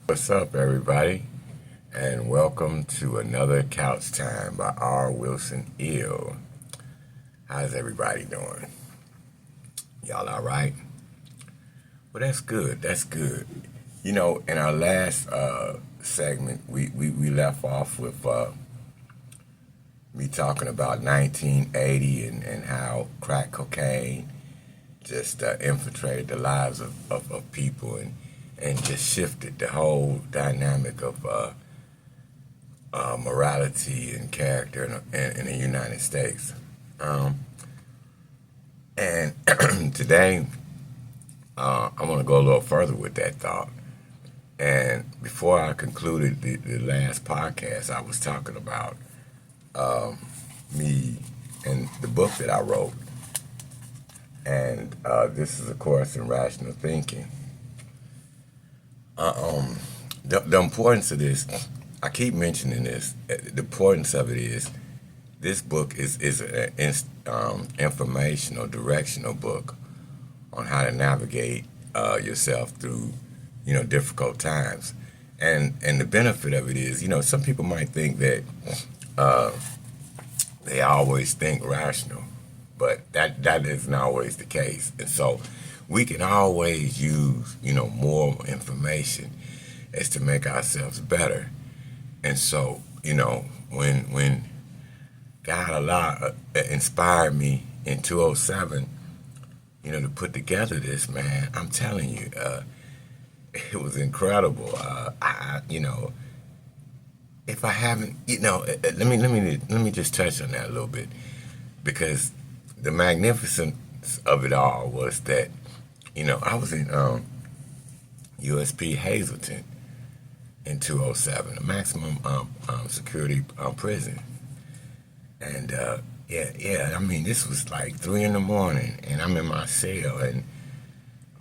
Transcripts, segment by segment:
What's up, everybody? And welcome to another Couch Time by R. Wilson Ill. How's everybody doing? Y'all all right? Well, that's good. That's good. In our last segment, we left off with me talking about 1980 and how crack cocaine just infiltrated the lives of people and just shifted the whole dynamic of morality and character in the United States. Um, and today, I want to go a little further with that thought. And before I concluded the last podcast, I was talking about me and the book that I wrote. And this is a course in rational thinking. The importance of this, I keep mentioning this. The importance of it is this book is an informational, directional book on how to navigate yourself through, difficult times. And the benefit of it is, some people might think that they always think rational, but that isn't always the case. And so we can always use, more information as to make ourselves better. And so, when God inspired me in 2007, to put together this, man, I'm telling you, it was incredible. If I haven't, let me just touch on that a little bit, because the magnificence of it all was that, I was in USP Hazleton in 2007, a maximum security prison. And I mean, this was like 3 in the morning, and I'm in my cell, and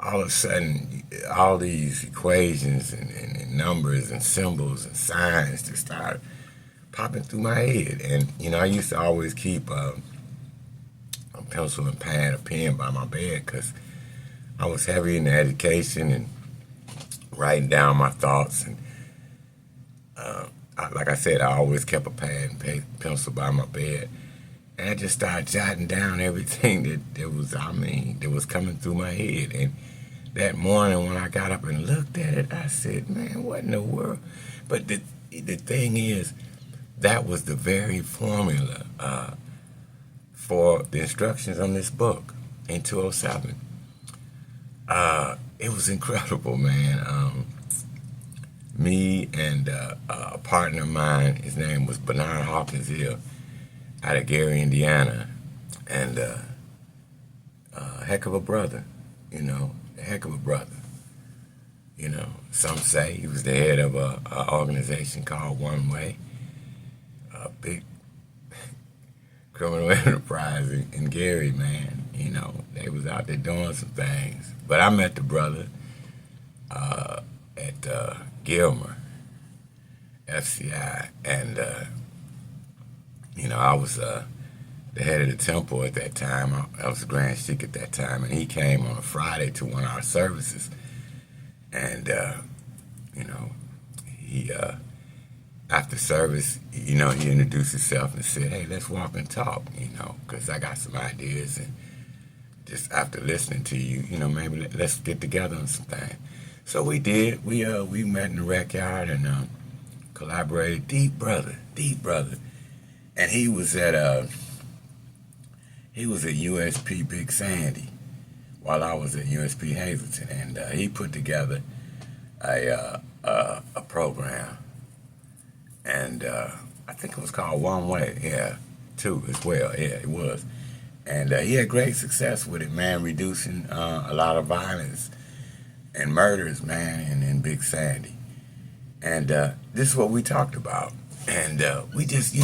all of a sudden, all these equations and numbers and symbols and signs just started popping through my head. And, I used to always keep a pencil and pad, a pen by my bed, because I was heavy in education and writing down my thoughts. And like I said, I always kept a pad and pencil by my bed. And I just started jotting down everything that was coming through my head. And that morning when I got up and looked at it, I said, man, what in the world? But the thing is, that was the very formula for the instructions on this book in 2007. It was incredible, man. Me and a partner of mine, his name was Bernard Hawkins Hill, out of Gary, Indiana, and a heck of a brother, a heck of a brother. Some say he was the head of a organization called One Way, a big criminal enterprise in Gary, man. They was out there doing some things. But I met the brother at Gilmer, FCI, and I was the head of the temple at that time. I was the Grand Sheik at that time, and he came on a Friday to one of our services. And, he, after service, he introduced himself and said, hey, let's walk and talk, because I got some ideas. And just after listening to you, maybe let's get together on some things. So we did. We met in the rec yard and collaborated. Deep brother. And he was at USP Big Sandy while I was at USP Hazleton, and he put together a program, and I think it was called One Way, too as well, it was, and he had great success with it, man, reducing a lot of violence and murders, man, in Big Sandy, and this is what we talked about, and we just,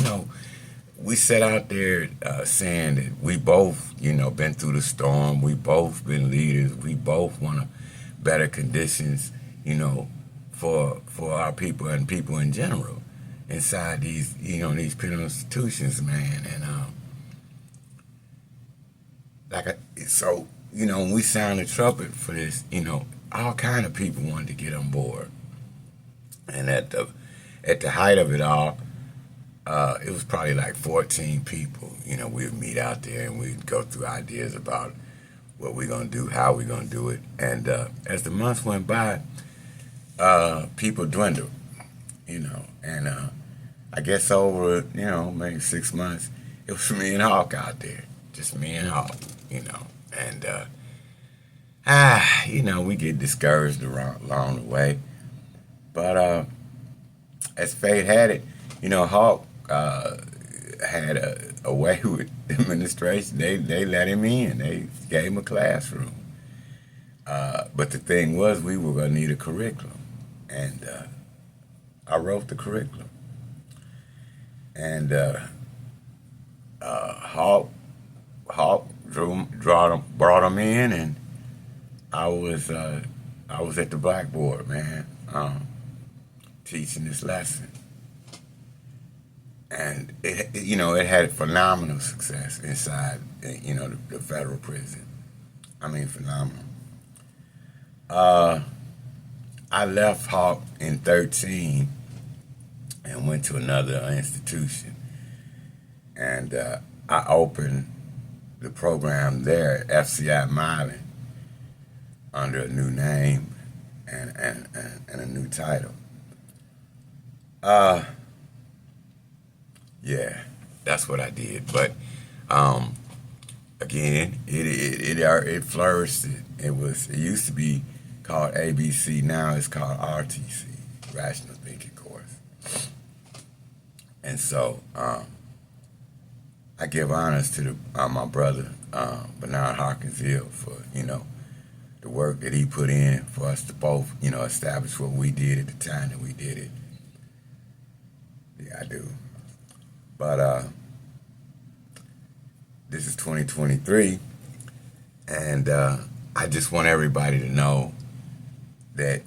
we set out there saying that we both, been through the storm. We both been leaders. We both want better conditions, for our people and people in general inside these, these penal institutions, man. And so, when we sounded the trumpet for this, all kind of people wanted to get on board. And at the height of it all, it was probably like 14 people. We'd meet out there and we'd go through ideas about what we're gonna do, how we're gonna do it. And as the months went by, people dwindled. And I guess over maybe 6 months, it was me and Hawk out there, just me and Hawk. And we get discouraged along the way. But as fate had it, Hawk had a way with the administration. They let him in. They gave him a classroom. But the thing was, we were going to need a curriculum. And I wrote the curriculum. And Hawk brought him in, and I was at the blackboard, man, teaching this lesson. And it had phenomenal success inside, the federal prison. I mean, phenomenal. I left Hawk in 13 and went to another institution. And I opened the program there at FCI Milan under a new name and a new title. Yeah, that's what I did. But again, it flourished. It used to be called ABC. Now it's called RTC, Rational Thinking Course. And so I give honors to my brother Bernard Hawkins Hill for the work that he put in for us to both establish what we did at the time that we did it. Yeah, I do. But this is 2023, and I just want everybody to know that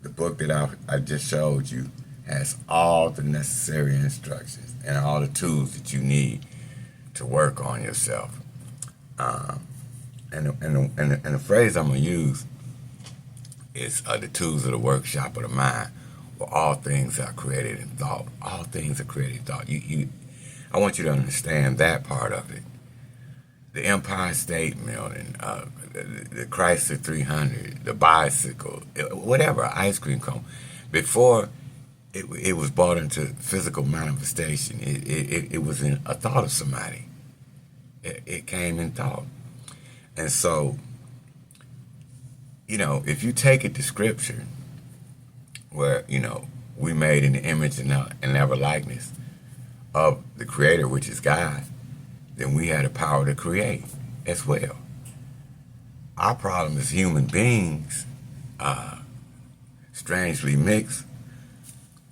the book that I just showed you has all the necessary instructions and all the tools that you need to work on yourself. And the phrase I'm going to use is the tools of the workshop of the mind, where all things are created in thought. All things are created in thought. I want you to understand that part of it. The Empire State Building, the Chrysler 300, the bicycle, whatever, ice cream cone. Before it was brought into physical manifestation, it was in a thought of somebody. It came in thought. And so, if you take it to Scripture, where, we made in the image and ever likeness of the Creator, which is God, then we had the power to create as well. Our problem as human beings, strangely mixed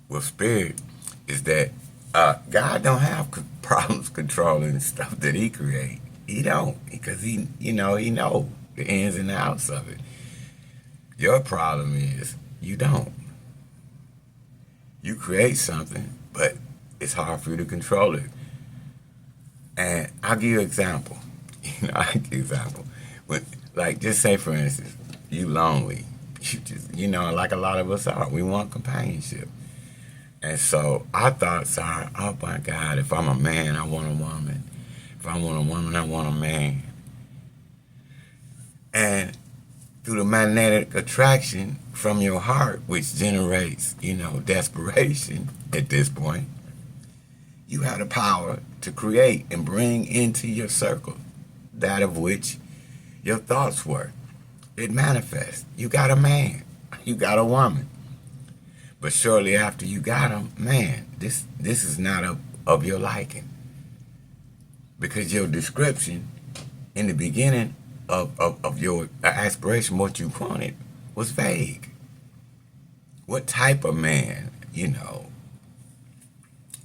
with spirit, is that God don't have problems controlling the stuff that He create. He don't, because He know the ins and outs of it. Your problem is you don't. You create something, but it's hard for you to control it. And I'll give you an example. Like, just say, for instance, you lonely. You just, like a lot of us are. We want companionship. And so I thought, sorry, oh my God, if I'm a man, I want a woman. If I want a woman, I want a man. And through the magnetic attraction from your heart, which generates, desperation at this point, you have the power to create and bring into your circle that of which your thoughts were. It manifests. You got a man. You got a woman. But shortly after you got them, man, this is not of your liking. Because your description in the beginning of your aspiration, what you wanted, was vague. What type of man,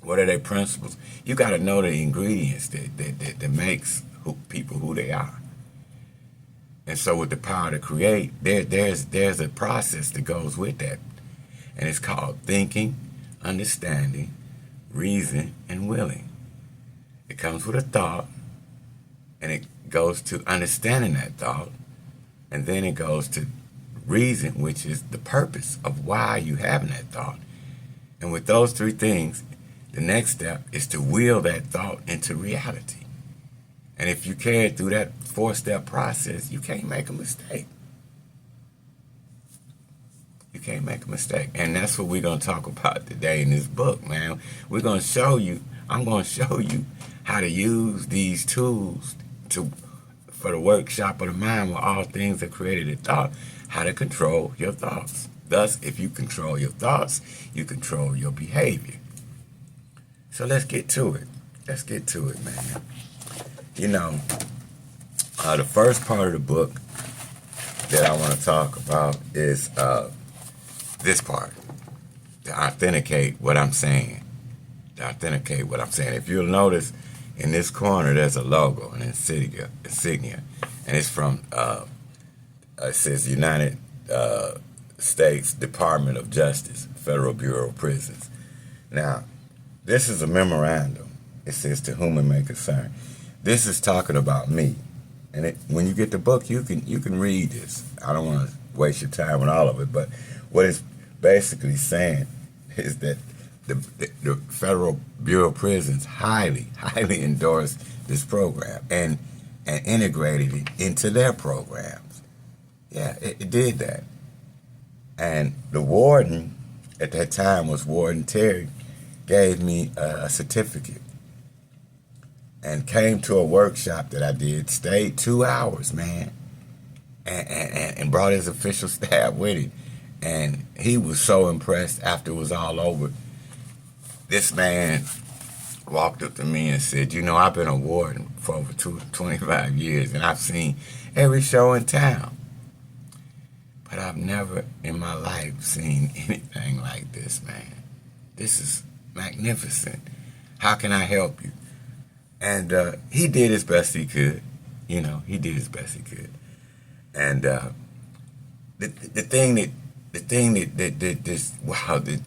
what are their principles? You got to know the ingredients that makes people who they are. And so with the power to create, there's a process that goes with that. And it's called thinking, understanding, reason, and willing. It comes with a thought, and it goes to understanding that thought, and then it goes to reason, which is the purpose of why you having that thought. And with those three things, the next step is to will that thought into reality. And if you carry through that four-step process, you can't make a mistake. You can't make a mistake. And that's what we're going to talk about today in this book, man. We're going to show you, I'm going to show you how to use these tools for the workshop of the mind where all things are created in thought, how to control your thoughts. Thus, if you control your thoughts, you control your behavior. So let's get to it. Let's get to it, man. You know, the first part of the book that I want to talk about is this part, to authenticate what I'm saying. To authenticate what I'm saying. If you'll notice, in this corner, there's a logo, an insignia, and it's from, it says United States Department of Justice, Federal Bureau of Prisons. Now, this is a memorandum. It says, to whom it may concern. This is talking about me. And when you get the book, you can read this. I don't want to waste your time with all of it, but what it's basically saying is that the Federal Bureau of Prisons highly endorsed this program and integrated it into their programs. Yeah, it did that. And the warden at that time was Warden Terry, gave me a certificate and came to a workshop that I did, stayed 2 hours, man, and brought his official staff with him. And he was so impressed after it was all over. This man walked up to me and said, you know, I've been a warden for over 25 years, and I've seen every show in town. But I've never in my life seen anything like this, man. This is magnificent. How can I help you? And he did his best he could. You know, he did his best he could. And the thing that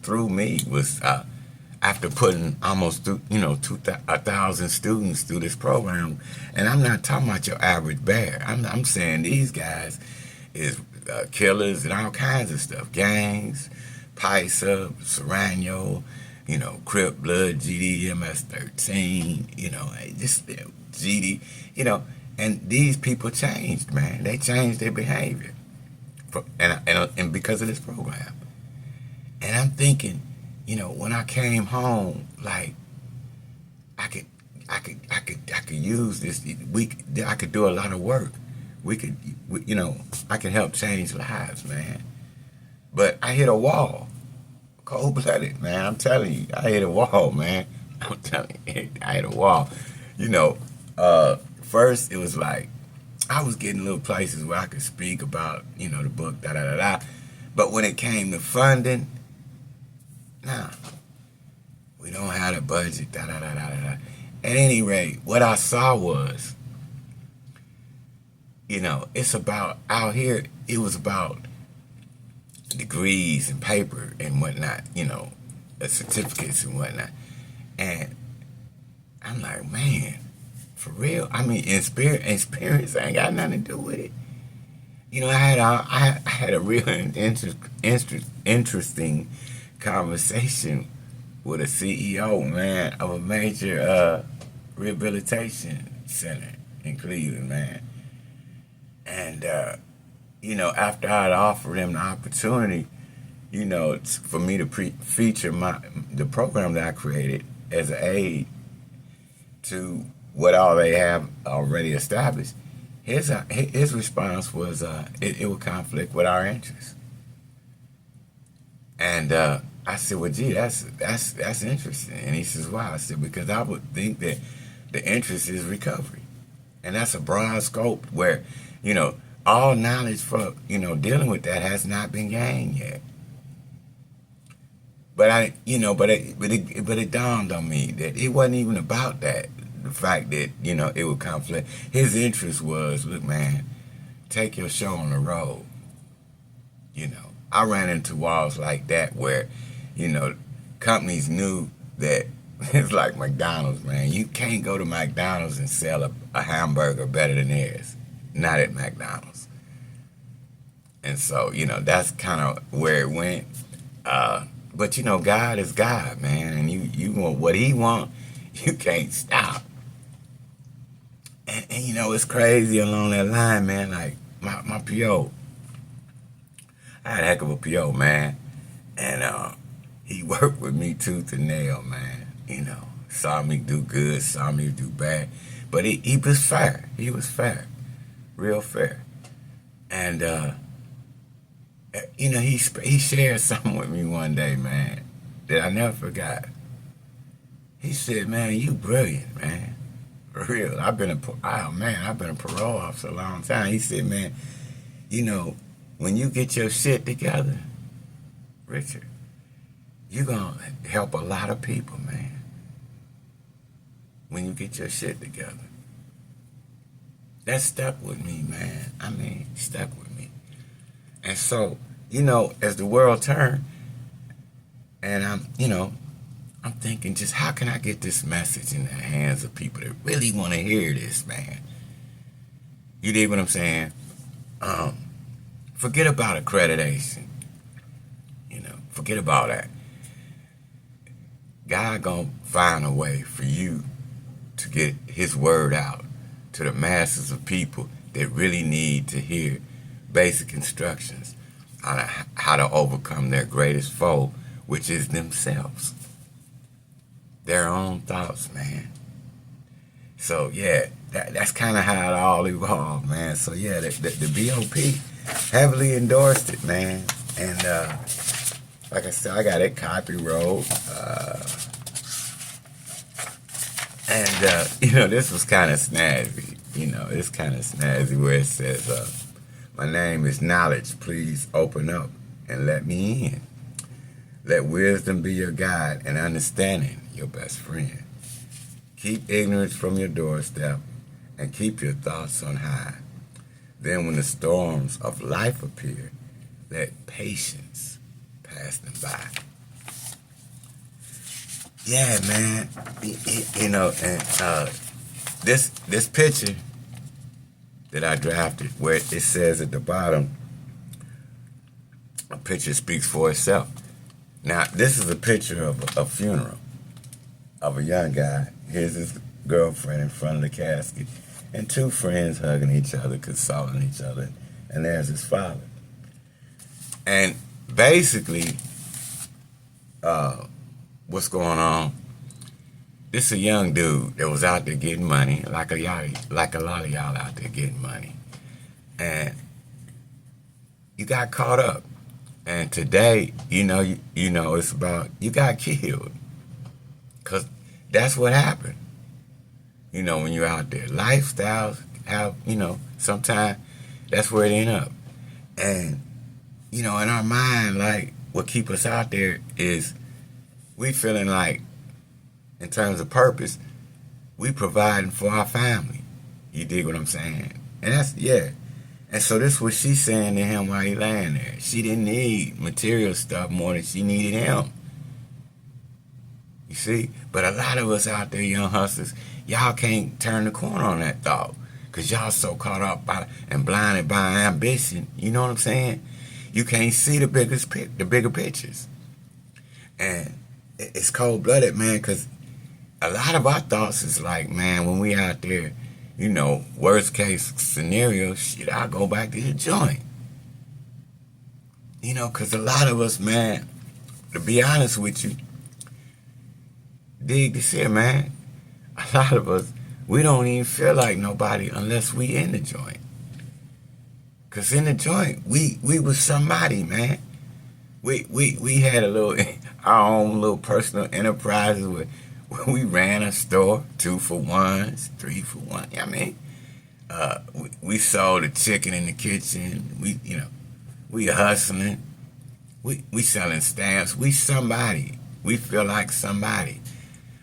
threw me was after putting almost 1,000 students through this program, and I'm not talking about your average bear. I'm saying these guys is killers and all kinds of stuff, gangs, Paisa, Serrano, you know, Crip, Blood, GD, MS-13, you know, just GD, you know, and these people changed, man. They changed their behavior, and because of this program. And I'm thinking, you know, when I came home, like, I could use this. I could do a lot of work. I could help change lives, man. But I hit a wall. Cold-blooded, man. I'm telling you, I hit a wall, man. I'm telling you, I hit a wall. You know, first it was like, I was getting little places where I could speak about, you know, the book, da-da-da-da. But when it came to funding, nah, we don't have a budget, da-da-da-da-da. At any rate, what I saw was, you know, it's about, out here, it was about degrees and paper and whatnot, you know, certificates and whatnot. And I'm like, man, for real? I mean, experience ain't got nothing to do with it. You know, I had a real interesting conversation with a CEO, man, of a major rehabilitation center in Cleveland, man. And, you know, after I'd offered him the opportunity, you know, for me to feature the program that I created as an aid to what all they have already established, his response was it would conflict with our interests. And I said, well, gee, that's interesting. And he says, why? I said, because I would think that the interest is recovery. And that's a broad scope where, you know, all knowledge for, you know, dealing with that has not been gained yet. But it dawned on me that it wasn't even about that. The fact that, you know, it would conflict. His interest was, look, man, take your show on the road. You know, I ran into walls like that where, you know, companies knew that it's like McDonald's, man. You can't go to McDonald's and sell a hamburger better than theirs. Not at McDonald's. And so, that's kind of where it went. But God is God, man, and you want what He want, you can't stop. And it's crazy along that line, man. Like my PO, I had a heck of a PO, man, and he worked with me tooth and nail, man. Saw me do good, saw me do bad, but he was fair. He was fair, real fair, and he shared something with me one day, man, that I never forgot. He said, "Man, you brilliant, man. For real. I've been a parole officer a long time." He said, "Man, when you get your shit together, Richard, you're gonna help a lot of people, man. When you get your shit together." That stuck with me, man. I mean, stuck with me. And so, as the world turned, and I'm thinking, just how can I get this message in the hands of people that really want to hear this, man? You dig what I'm saying? Forget about accreditation. Forget about that. God gonna find a way for you to get His word out to the masses of people that really need to hear basic instructions on how to overcome their greatest foe, which is themselves. Their own thoughts, man. So yeah, that's kind of how it all evolved, man. So yeah, the BOP heavily endorsed it, man. And like I said, I got it copy wrote. And this was kind of snazzy. It's kind of snazzy where it says, "My name is Knowledge. Please open up and let me in. Let wisdom be your guide and understanding your best friend. Keep ignorance from your doorstep and keep your thoughts on high. Then when the storms of life appear, let patience pass them by." Yeah, man. And this picture that I drafted, where it says at the bottom, a picture speaks for itself. Now, this is a picture of a funeral of a young guy. Here's his girlfriend in front of the casket, and two friends hugging each other, consoling each other, and there's his father. And basically, what's going on? This is a young dude that was out there getting money, like a lot of y'all out there getting money, and you got caught up. And today, it's about you got killed, cause that's what happened. When you're out there, lifestyles have, sometimes that's where it end up. And in our mind, like what keep us out there is we feeling like, in terms of purpose, we providing for our family. You dig what I'm saying? And that's, yeah. And so this is what she's saying to him while he laying there. She didn't need material stuff more than she needed him. You see? But a lot of us out there, young hustlers, y'all can't turn the corner on that thought. Because y'all so caught up by and blinded by ambition. You know what I'm saying? You can't see the bigger pictures. And it's cold-blooded, man, because a lot of our thoughts is like, man, when we out there, worst case scenario, shit, I'll go back to the joint. Because a lot of us, man, to be honest with you, dig this here, man. A lot of us, we don't even feel like nobody unless we in the joint. Because in the joint, we was somebody, man. We had our own little personal enterprises where we ran a store, 2 for 1s, 3 for 1. I mean, we sold the chicken in the kitchen. We hustling. We selling stamps. We somebody. We feel like somebody.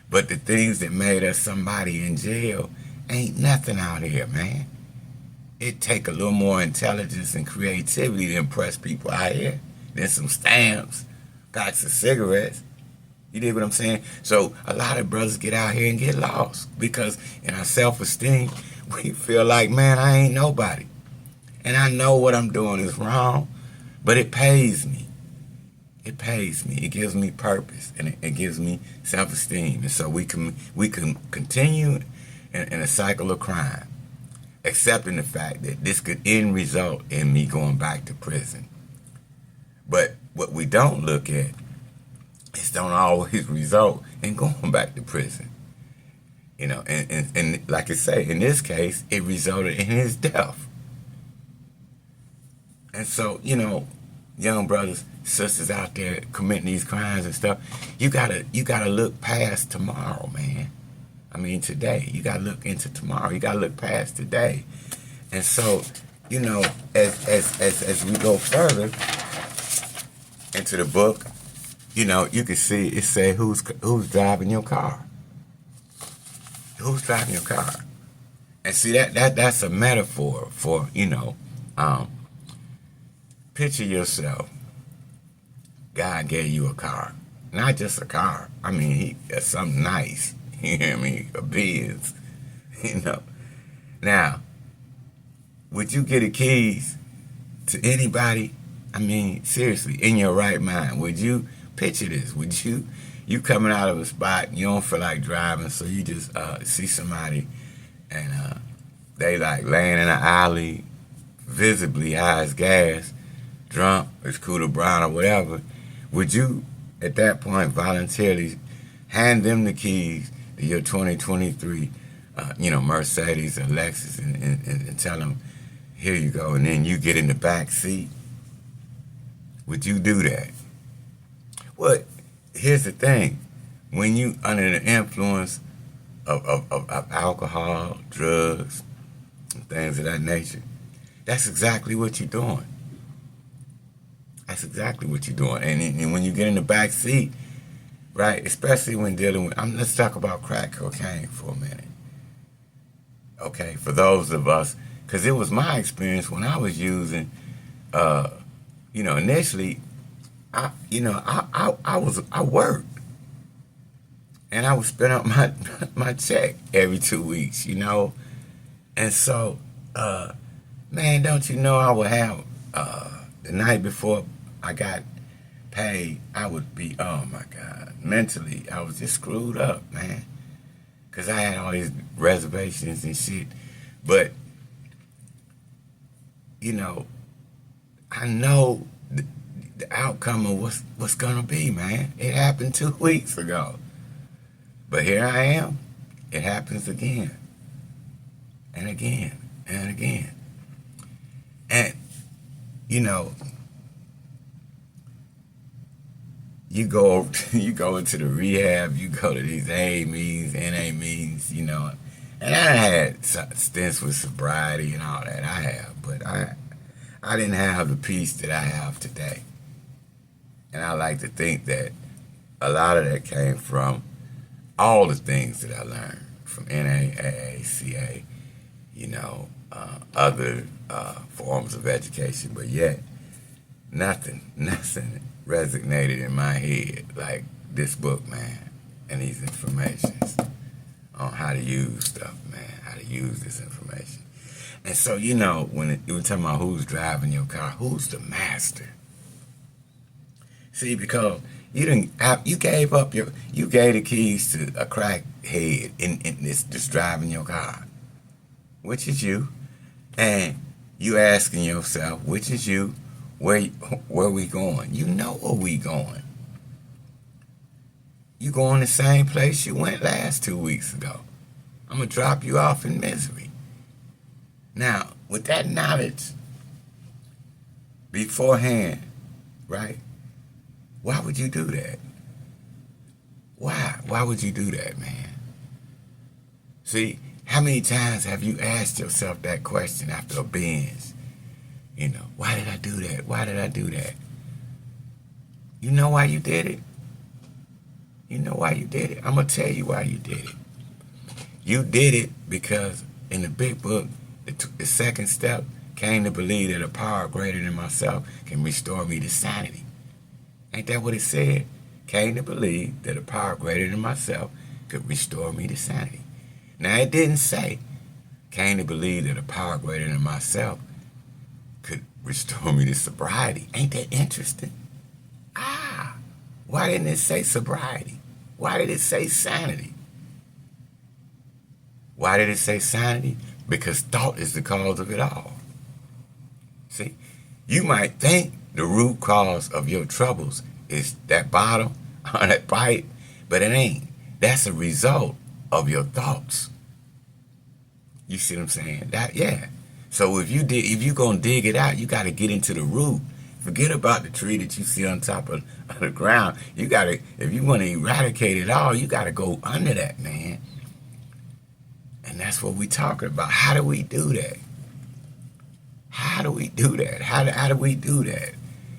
But the things that made us somebody in jail ain't nothing out here, man. It take a little more intelligence and creativity to impress people out here than some stamps, packs of cigarettes. You dig what I'm saying? So a lot of brothers get out here and get lost because in our self-esteem, we feel like, man, I ain't nobody. And I know what I'm doing is wrong, but it pays me. It pays me. It gives me purpose, and it gives me self-esteem. And so we can continue in a cycle of crime, accepting the fact that this could end result in me going back to prison. But what we don't look at is don't always result in going back to prison. And like I say, in this case, it resulted in his death. And so, young brothers, sisters out there committing these crimes and stuff, you gotta look past tomorrow, man. I mean, today. You gotta look into tomorrow. You gotta look past today. And so, as we go further into the book, you can see it say who's driving your car. Who's driving your car? And see that's a metaphor for, picture yourself. God gave you a car. Not just a car. I mean, something nice. You hear me? A Benz. Now, would you get the keys to anybody? I mean, seriously, in your right mind, would you picture this? Would you coming out of a spot, you don't feel like driving, so you just see somebody and they like laying in an alley, visibly high as gas, drunk, or Scooter Brown or whatever. Would you, at that point, voluntarily hand them the keys to your 2023, Mercedes or Lexus and tell them, here you go, and then you get in the back seat? Would you do that? Well, here's the thing. When you under the influence of alcohol, drugs, and things of that nature, that's exactly what you're doing. That's exactly what you're doing. And when you get in the back seat, right, especially when dealing with, let's talk about crack cocaine for a minute. Okay, for those of us, because it was my experience when I was using, initially, I worked. And I would spend up my check every 2 weeks, And so, man, don't you know I would have, the night before I got paid, I would be, oh my God, mentally, I was just screwed up, man. Because I had all these reservations and shit. But, I know the outcome of what's going to be, man. It happened 2 weeks ago. But here I am. It happens again. And again. And again. And, you go into the rehab, you go to these AA meetings, NA meetings, And I had stints with sobriety and all that. I have. But I didn't have the peace that I have today. And I like to think that a lot of that came from all the things that I learned from NA, AA, CA, other forms of education, but yet nothing resonated in my head like this book, man, and these informations on how to use stuff, man, how to use this information. And so, when you were talking about who's driving your car, who's the master? See, because you gave the keys to a crackhead in this driving your car, which is you, and you asking yourself, which is you, where we going? You know where we going. You going the same place you went last 2 weeks ago. I'm gonna drop you off in misery. Now, with that knowledge beforehand, right? Why would you do that? Why? Why would you do that, man? See, how many times have you asked yourself that question after a binge? Why did I do that? Why did I do that? You know why you did it? You know why you did it? I'm going to tell you why you did it. You did it because in the big book, the second step came to believe that a power greater than myself can restore me to sanity. Ain't that what it said? Came to believe that a power greater than myself could restore me to sanity. Now, it didn't say, came to believe that a power greater than myself restore me to sobriety. Ain't that interesting? Ah, why didn't it say sobriety? Why did it say sanity? Why did it say sanity? Because thought is the cause of it all. See, you might think the root cause of your troubles is that bottle on that pipe, but it ain't. That's a result of your thoughts. You see what I'm saying? Yeah. So if you gonna dig it out, you gotta get into the root. Forget about the tree that you see on top of the ground. If you want to eradicate it all, you gotta go under that, man. And that's what we talking about. How do we do that? How do we do that? How do we do that?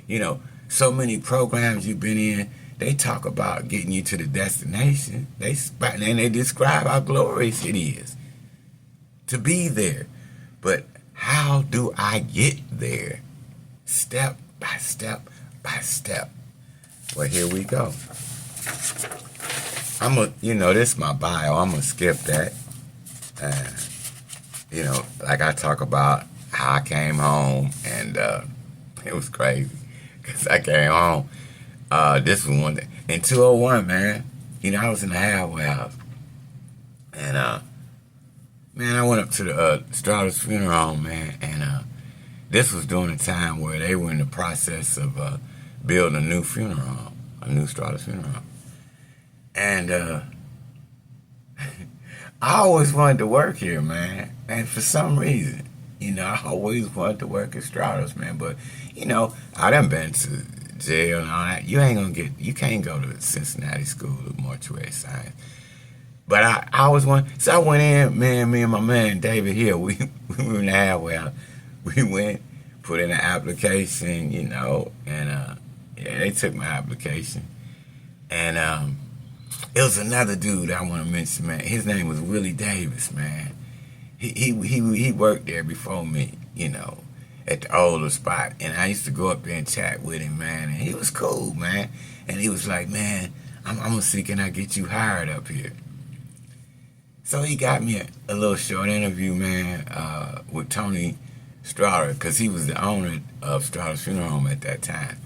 You know, so many programs you've been in, they talk about getting you to the destination. And they describe how glorious it is to be there. But how do I get there? Step by step by step. Well, here we go. This is my bio. I'm going to skip that. Like I talk about how I came home, and it was crazy. Because I came home. This was one day. In 201, man. I was in the halfway house. And, man, I went up to the Stratus funeral home, man. And this was during the time where they were in the process of building a new funeral home. A new Stratus funeral home. And I always wanted to work here, man. And for some reason, I always wanted to work at Stratus, man. But, I done been to jail and all that. You can't go to Cincinnati School of Mortuary Science. But I always wanted, so I went in, me and my man, David Hill, we were in the halfway house. We went, put in an application, and they took my application. And it was another dude I want to mention, man. His name was Willie Davis, man. He worked there before me, at the older spot. And I used to go up there and chat with him, man. And he was cool, man. And he was like, man, I'm going to see, can I get you hired up here? So he got me a little short interview, man, with Tony Strata, because he was the owner of Strata's Funeral Home at that time.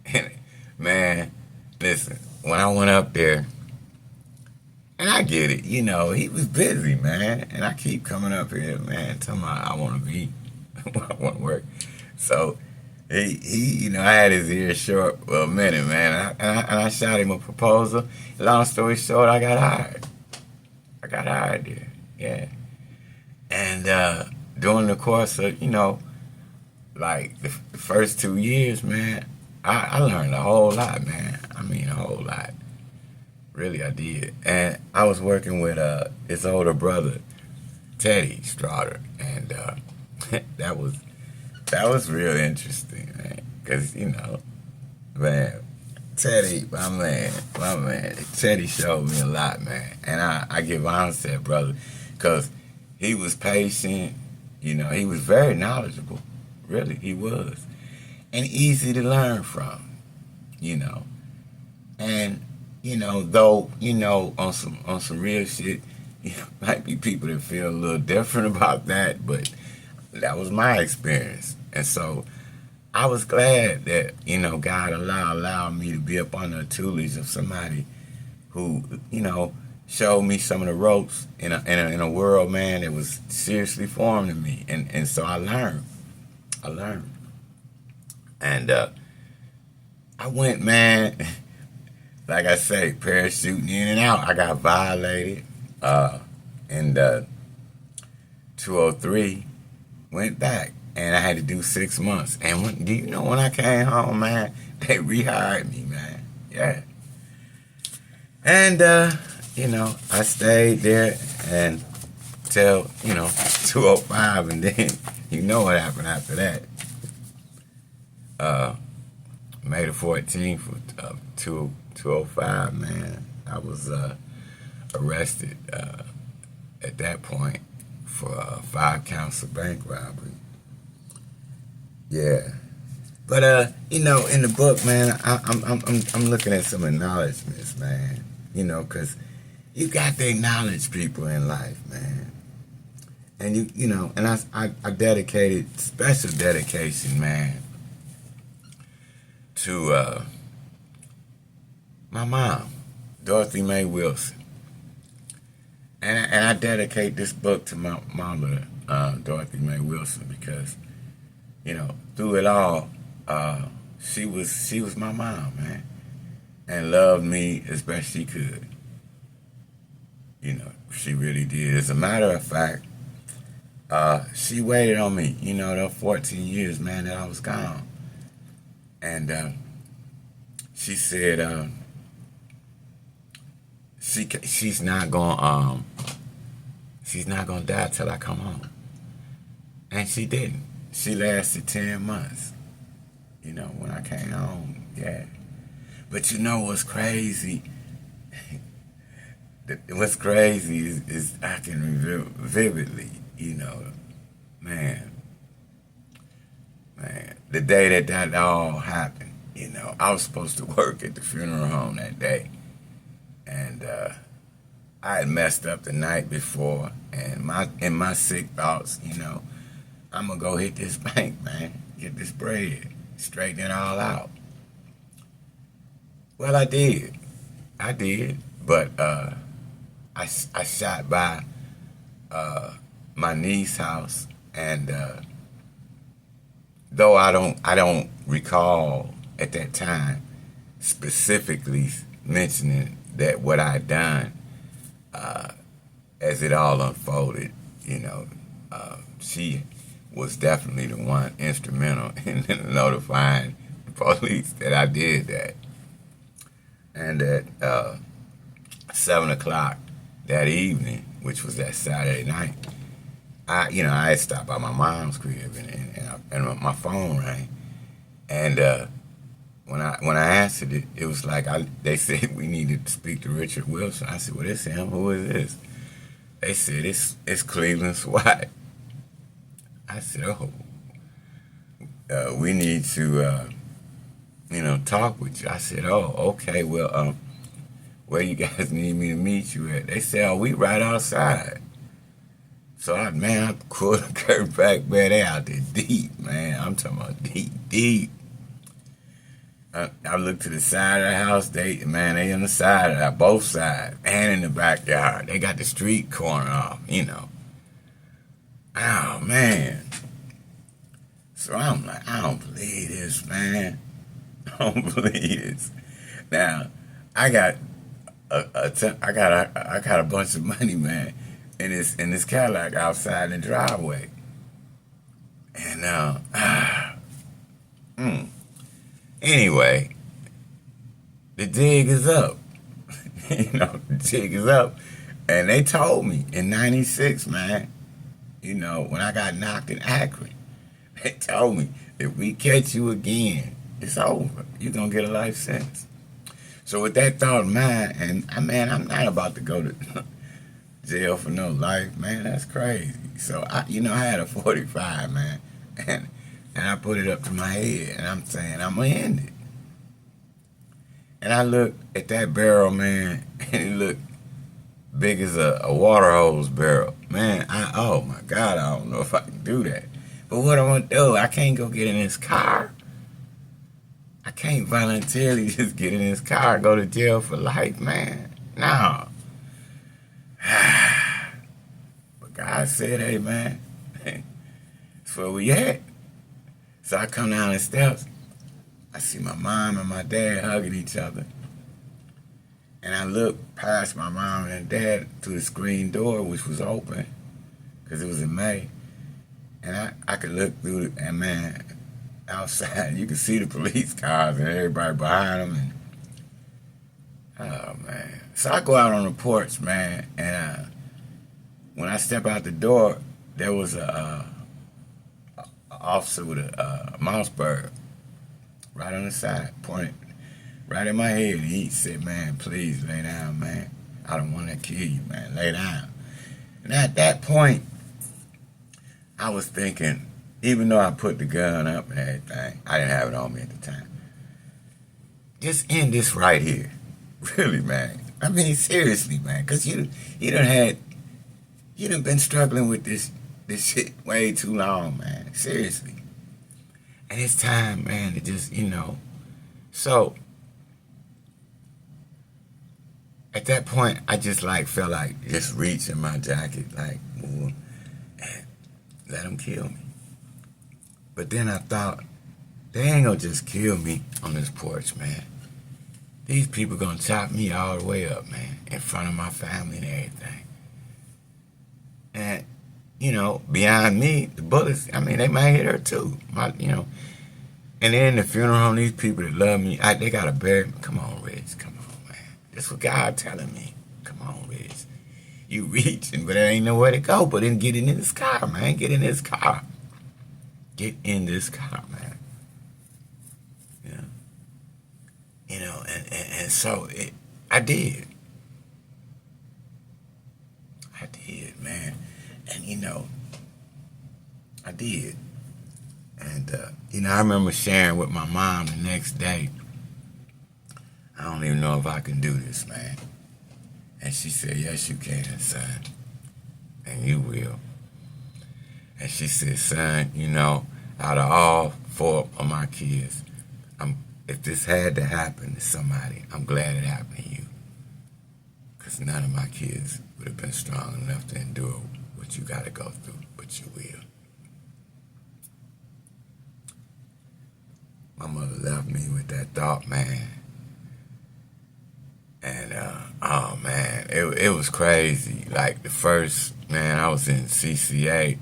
And, man, listen, when I went up there, and I get it, he was busy, man. And I keep coming up here, man, telling him I want to work. So he I had his ears short for a minute, man. And I shot him a proposal. Long story short, I got hired. There, yeah. And during the course of, like the first 2 years, man, I learned a whole lot, man. I mean, a whole lot. Really, I did. And I was working with his older brother, Teddy Strata, and that was real interesting, man. Because, man, Teddy, my man, Teddy showed me a lot, man. And I give honor to that brother because he was patient, he was very knowledgeable. Really, he was. And easy to learn from, And, though, on some real shit, might be people that feel a little different about that, but that was my experience. And so I was glad that, God allowed me to be up under the tutelage of somebody who, showed me some of the ropes in a world, man, that was seriously foreign to me. And so I learned. And I went, man, like I say, parachuting in and out. I got violated in 203, went back. And I had to do 6 months. And do you know when I came home, man, they rehired me, man. Yeah. And, I stayed there until, 205. And then you know what happened after that. May the 14th of 205, man, I was arrested at that point for 5 counts of bank robbery. Yeah, but in the book, man, I'm looking at some acknowledgments, man. Because you got to acknowledge people in life, man. And and I dedicated special dedication, man, to my mom, Dorothy Mae Wilson. And I dedicate this book to my mother, Dorothy Mae Wilson, because through it all, she was my mom, man, and loved me as best she could. She really did. As a matter of fact, she waited on me. Those 14 years, man, that I was gone, and she said she's not gonna die till I come home, and she didn't. She lasted 10 months. When I came home, yeah. But what's crazy? What's crazy is I can remember vividly, man, the day that all happened. I was supposed to work at the funeral home that day, and I had messed up the night before, and in my sick thoughts, I'm gonna go hit this bank, man, get this bread, straighten it all out. Well, I did, but I shot by my niece's house, and though I don't recall at that time specifically mentioning that what I had done, as it all unfolded, she was definitely the one instrumental in notifying the police that I did that. And at 7 o'clock that evening, which was that Saturday night, I had stopped by my mom's crib, and my phone rang, and when I answered it, it was like they said we needed to speak to Richard Wilson. I said, well, it's him. Who is this? They said it's Cleveland SWAT. I said, oh, we need to talk with you. I said, oh, okay, well, where you guys need me to meet you at? They said, oh, we right outside. So I pulled the curtain back, man. They out there deep, man. I'm talking about deep. I looked to the side of the house. They on the side of that, both sides, and in the backyard. They got the street corner off, Oh, man. So I'm like, I don't believe this, man. I don't believe this. Now, I got a bunch of money, man, in this Cadillac outside in the driveway, and anyway, the jig is up. The jig is up, and they told me in '96, man. When I got knocked in Akron, they told me if we catch you again, it's over. You're gonna get a life sentence. So with that thought in mind, and I'm not about to go to jail for no life, man. That's crazy. So I had a 45, man, and I put it up to my head, and I'm saying I'm gonna end it. And I looked at that barrel, man, and it looked big as a water hose barrel, man. Oh my God, I don't know if I can do that. But what I want to do, I can't go get in this car. I can't voluntarily just get in this car and go to jail for life, man. No. But God said, hey, man, that's where we at. So I come down the steps. I see my mom and my dad hugging each other. And I look past my mom and dad to the screen door, which was open, because it was in May. And I could look through it, and man, outside, you could see the police cars and everybody behind them. And, oh, man. So I go out on the porch, man, and when I step out the door, there was a officer with a Mossberg right on the side, pointed right in my head. And he said, man, please lay down, man. I don't want to kill you, man. Lay down. And at that point, I was thinking, even though I put the gun up and everything, I didn't have it on me at the time. Just end this right here. Really, man. Seriously, man. Because you done been struggling with this this shit way too long, man. Seriously. And it's time, man, to just, So at that point, I just like felt like just reach in my jacket, like move and let them kill me. But then I thought, they ain't gonna just kill me on this porch, man. These people gonna chop me all the way up, man, in front of my family and everything. And beyond me, the bullets, I mean, they might hit her too. And then the funeral home, these people that love me, they gotta bury me. Come on, Rich, come on, man. That's what God telling me. Come on, Rich. You reaching, but there ain't nowhere to go but then get in this car, man. Get in this car. Get in this car, man. And so I did. I did, man. And I did. And I remember sharing with my mom the next day. I don't even know if I can do this, man. And she said, yes, you can, son. And you will. And she said, son, out of all 4 of my kids, if this had to happen to somebody, I'm glad it happened to you. Because none of my kids would have been strong enough to endure what you got to go through, but you will. My mother left me with that thought, man. And, oh, man, it was crazy. Like, the first, man, I was in CCA,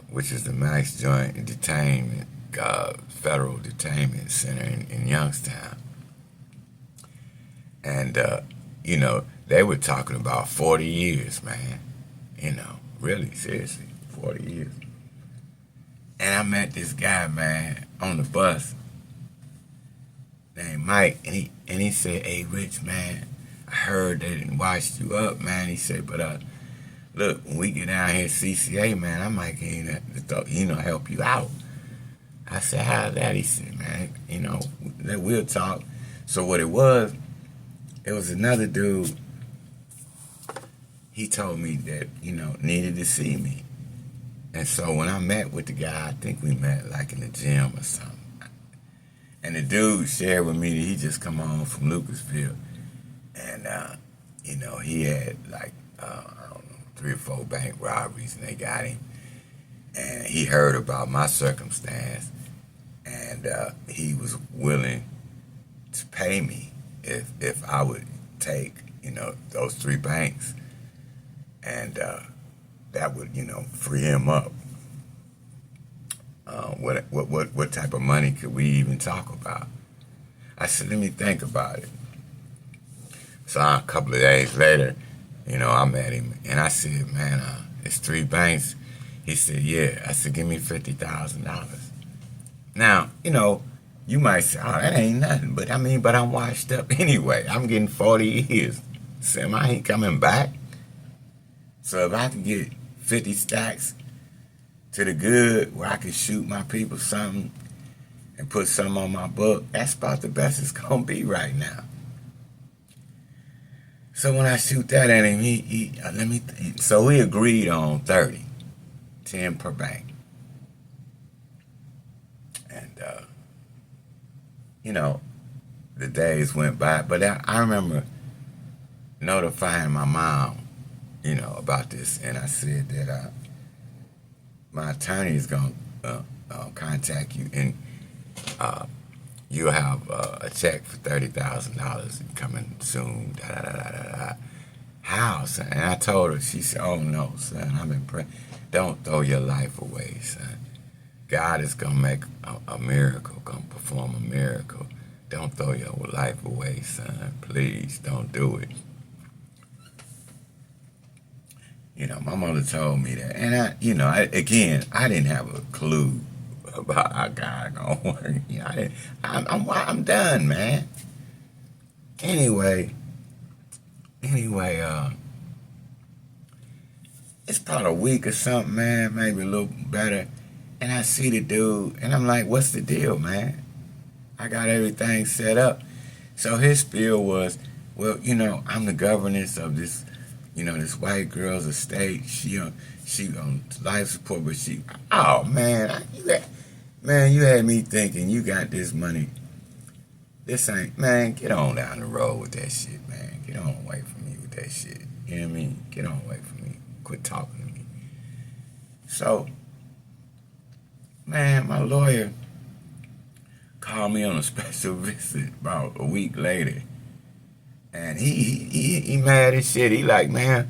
which is the Max Joint Detainment, Federal Detainment Center in Youngstown. And, they were talking about 40 years, man. Really, seriously, 40 years. And I met this guy, man, on the bus named Mike, and he said, hey, Rich, man, I heard they didn't wash you up, man. He said, but look, when we get down here at CCA, man, I might help you out. I said, how's that? He said, man, we'll talk. So what it was another dude. He told me that, needed to see me. And so when I met with the guy, I think we met like in the gym or something. And the dude shared with me that he just come home from Lucasville. And, he had like, I don't know, 3 or 4 bank robberies and they got him. And he heard about my circumstance. And he was willing to pay me if I would take, those 3 banks. And that would, free him up. What type of money could we even talk about? I said, let me think about it. So a couple of days later, I met him and I said, man, it's 3 banks. He said, yeah. I said, give me $50,000. Now, you might say, oh, that ain't nothing. But I'm washed up anyway. I'm getting 40 years. Sam, I ain't coming back. So if I can get 50 stacks to the good where I can shoot my people something and put something on my book, that's about the best it's going to be right now. So when I shoot that at him, so we agreed on 30, 10 per bank. And, the days went by, but I remember notifying my mom, about this, and I said that my attorney is going to contact you, and you'll have a check for $30,000 coming soon. How, son? And I told her. She said, "Oh no, son. I've been praying. Don't throw your life away, son. God is gonna make a miracle. Gonna perform a miracle. Don't throw your life away, son. Please don't do it." My mother told me that, and I didn't have a clue about how God gonna work. I'm done, man. Anyway, it's about a week or something, man, maybe a little better, and I see the dude, and I'm like, what's the deal, man? I got everything set up. So his spiel was, well, I'm the governance of this this white girl's estate. She on life support, but oh man, you had me thinking you got this money. This ain't, man, get on down the road with that shit, man. Get on away from me with that shit. You know what I mean? Get on away from me. Quit talking to me. So, man, my lawyer called me on a special visit about a week later. And he mad as shit. He like, man,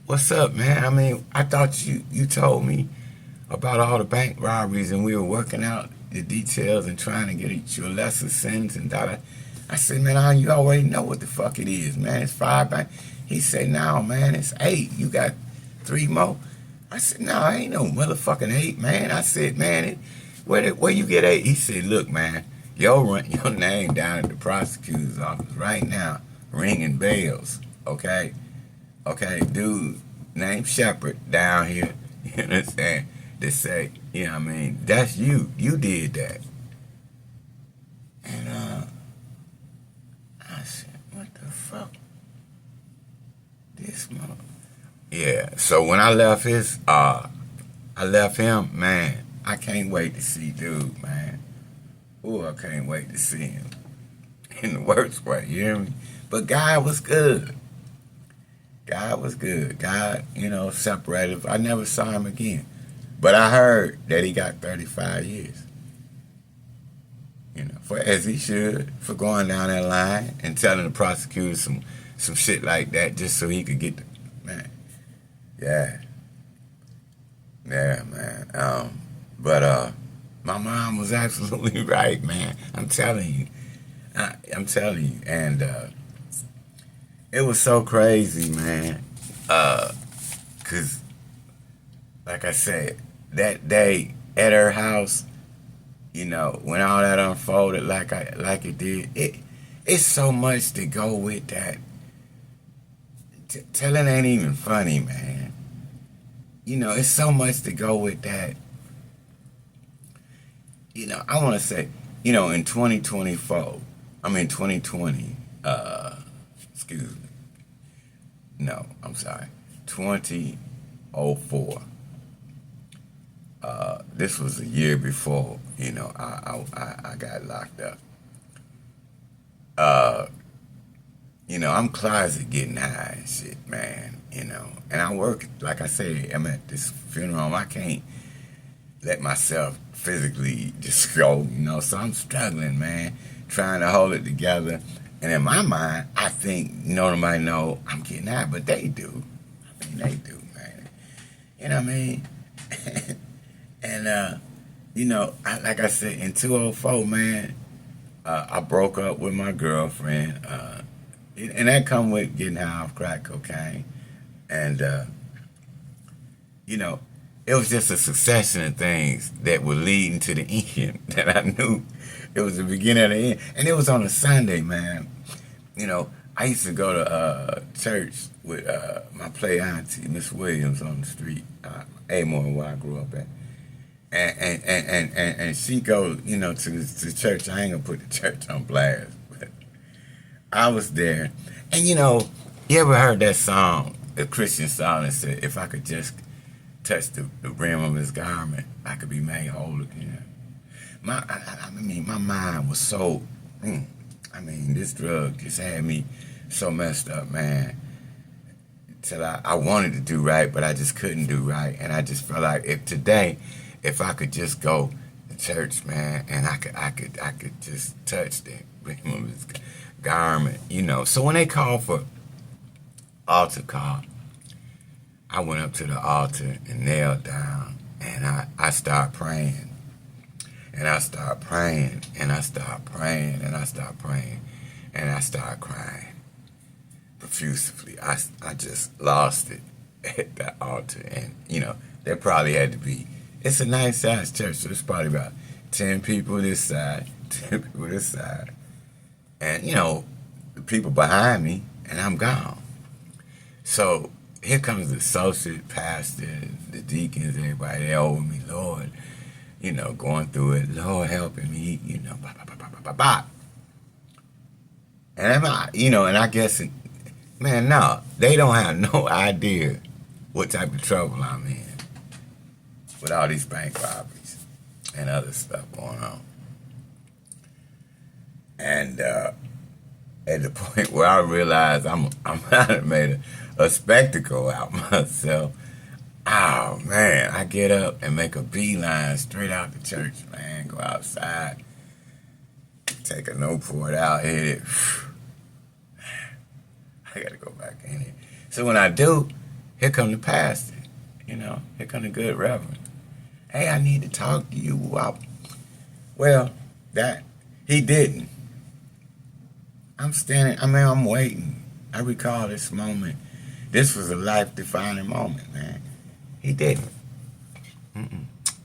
what's up, man? I mean, I thought you told me about all the bank robberies and we were working out the details and trying to get you a lesser sentence and da. I said, man, you already know what the fuck it is, man. It's 5 bank. He said, no, man, it's 8. You got 3 more. I said, no, I ain't no motherfucking 8, man. I said, man, where you get 8? He said, look, man, your name down at the prosecutor's office right now, ringing bells, okay? Okay, dude named Shepard down here, you understand? They say, you know what I mean, that's you. You did that. And I said, what the fuck? This mother. Yeah, so when I left him, man, I can't wait to see dude, man. Ooh, I can't wait to see him. In the worst way, you hear me? But God was good. God was good. God, separated. I never saw him again. But I heard that he got 35 years. For as he should, for going down that line and telling the prosecutor some shit like that just so he could get the, man. Yeah. Yeah, man. But my mom was absolutely right, man. I'm telling you. And it was so crazy, man. 'Cause like I said, that day at her house, when all that unfolded like it did, it's so much to go with that. Telling ain't even funny, man. It's so much to go with that. I want to say, in 2024, 2020, excuse me. No, I'm sorry. 2004. This was a year before, I got locked up. I'm closet getting high and shit, man, And I work, like I say, I'm at this funeral home. I can't let myself physically just go, so I'm struggling, man, trying to hold it together. And in my mind, I think nobody know I'm getting high, but they do. They do, man. You know what I mean? And, like I said, in 2004, man, I broke up with my girlfriend. And that come with getting high off crack cocaine. And, it was just a succession of things that were leading to the end that I knew it was the beginning of the end. And it was on a Sunday, man. I used to go to church with my play auntie, Miss Williams, on the street, Amore, where I grew up at. And she go, to church. I ain't gonna put the church on blast, but I was there. And you ever heard that song, a Christian song that said, if I could just touch the rim of his garment, I could be made whole again. My mind was so, this drug just had me so messed up, man. Till I wanted to do right, but I just couldn't do right. And I just felt like if I could just go to church, man, and I could just touch the rim of his garment, So when they called for altar call, I went up to the altar and knelt down, and I started praying. And I started praying, and I started praying, and I started praying, and I started crying profusely. I just lost it at that altar. And, there probably had to be, it's a nice sized church, so there's probably about 10 people this side, 10 people this side. And, the people behind me, and I'm gone. So here comes the associate pastor, the deacons, everybody there over me, Lord, going through it, Lord helping me, bop. And and I guess Man, no, they don't have no idea what type of trouble I'm in with all these bank robberies and other stuff going on. And at the point where I realized I'm I made a spectacle out myself. Oh man, I get up and make a beeline straight out the church, man. Go outside, take a Newport out, hit it. I gotta go back in here. So when I do, here come the pastor. Here come the good reverend. Hey, I need to talk to you. Well, that he didn't. I'm standing. I'm waiting. I recall this moment. This was a life-defining moment, man. He didn't.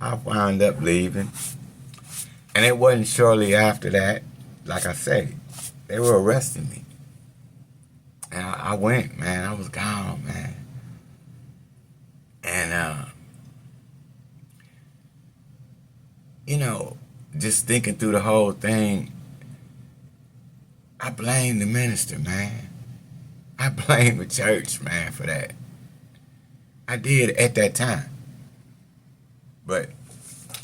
I wound up leaving, and it wasn't shortly after that. Like I said, they were arresting me. And I went, man. I was gone, man. And, just thinking through the whole thing, I blame the minister, man. I blame the church, man, for that. I did at that time. But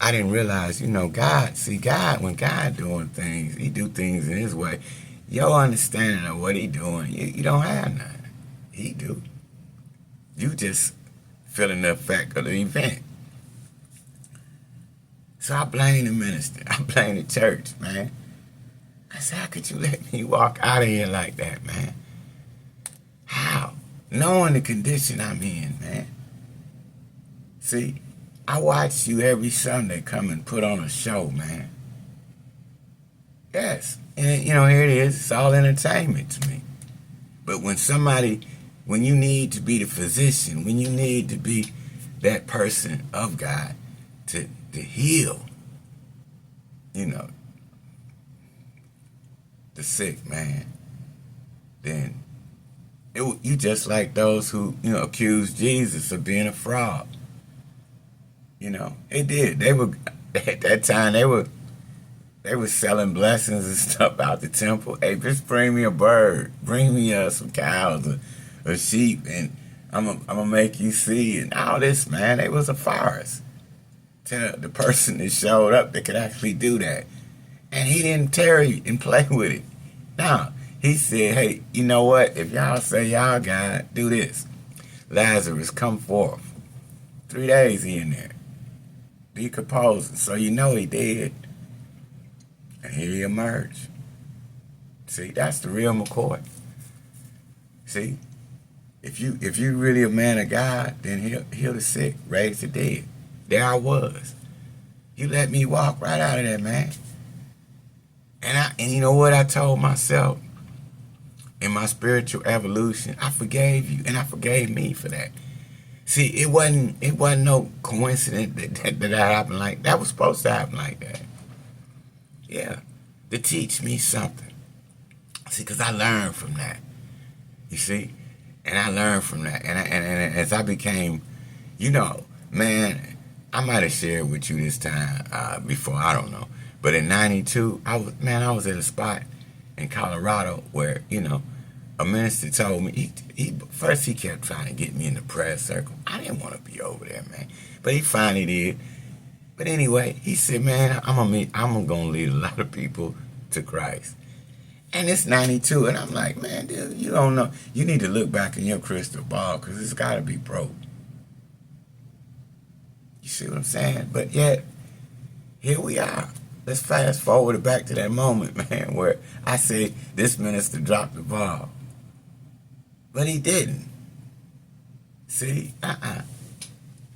I didn't realize, God, when God doing things, he do things in his way. Your understanding of what he doing, you don't have none. He do. You just feeling the effect of the event. So I blame the minister. I blame the church, man. I said, how could you let me walk out of here like that, man? How? Knowing the condition I'm in, man. See, I watch you every Sunday come and put on a show, man. Yes. And, here it is. It's all entertainment to me. But when you need to be the physician, when you need to be that person of God to heal, the sick, man, then you just like those who, accused Jesus of being a fraud. They did. They were, at that time, they were selling blessings and stuff out the temple. Hey, just bring me a bird. Bring me some cows or sheep, and I'm gonna make you see. And all this, man, it was a farce. To the person that showed up that could actually do that. And he didn't tarry and play with it. No, he said, hey, you know what? If y'all say y'all God, do this. Lazarus, come forth. 3 days he in there, decomposing. So he did. And here he emerged. See, that's the real McCoy. See, if you really a man of God, then heal the sick, raise the dead. There I was. You let me walk right out of there, man. And you know what I told myself in my spiritual evolution? I forgave you, and I forgave me for that. See, it wasn't no coincidence that happened like that. Was supposed to happen like that. Yeah, to teach me something. See, because I learned from that. You see, and I learned from that, and as I became, man. I might have shared with you this time before, I don't know. But in '92, I was at a spot in Colorado where, a minister told me, first he kept trying to get me in the prayer circle. I didn't want to be over there, man. But he finally did. But anyway, he said, man, I'm going to lead a lot of people to Christ. And it's '92, and I'm like, man, dude, you don't know. You need to look back in your crystal ball, because it's got to be broke. You see what I'm saying? But yet, here we are. Let's fast forward back to that moment, man, where I say this minister dropped the ball. But he didn't. See?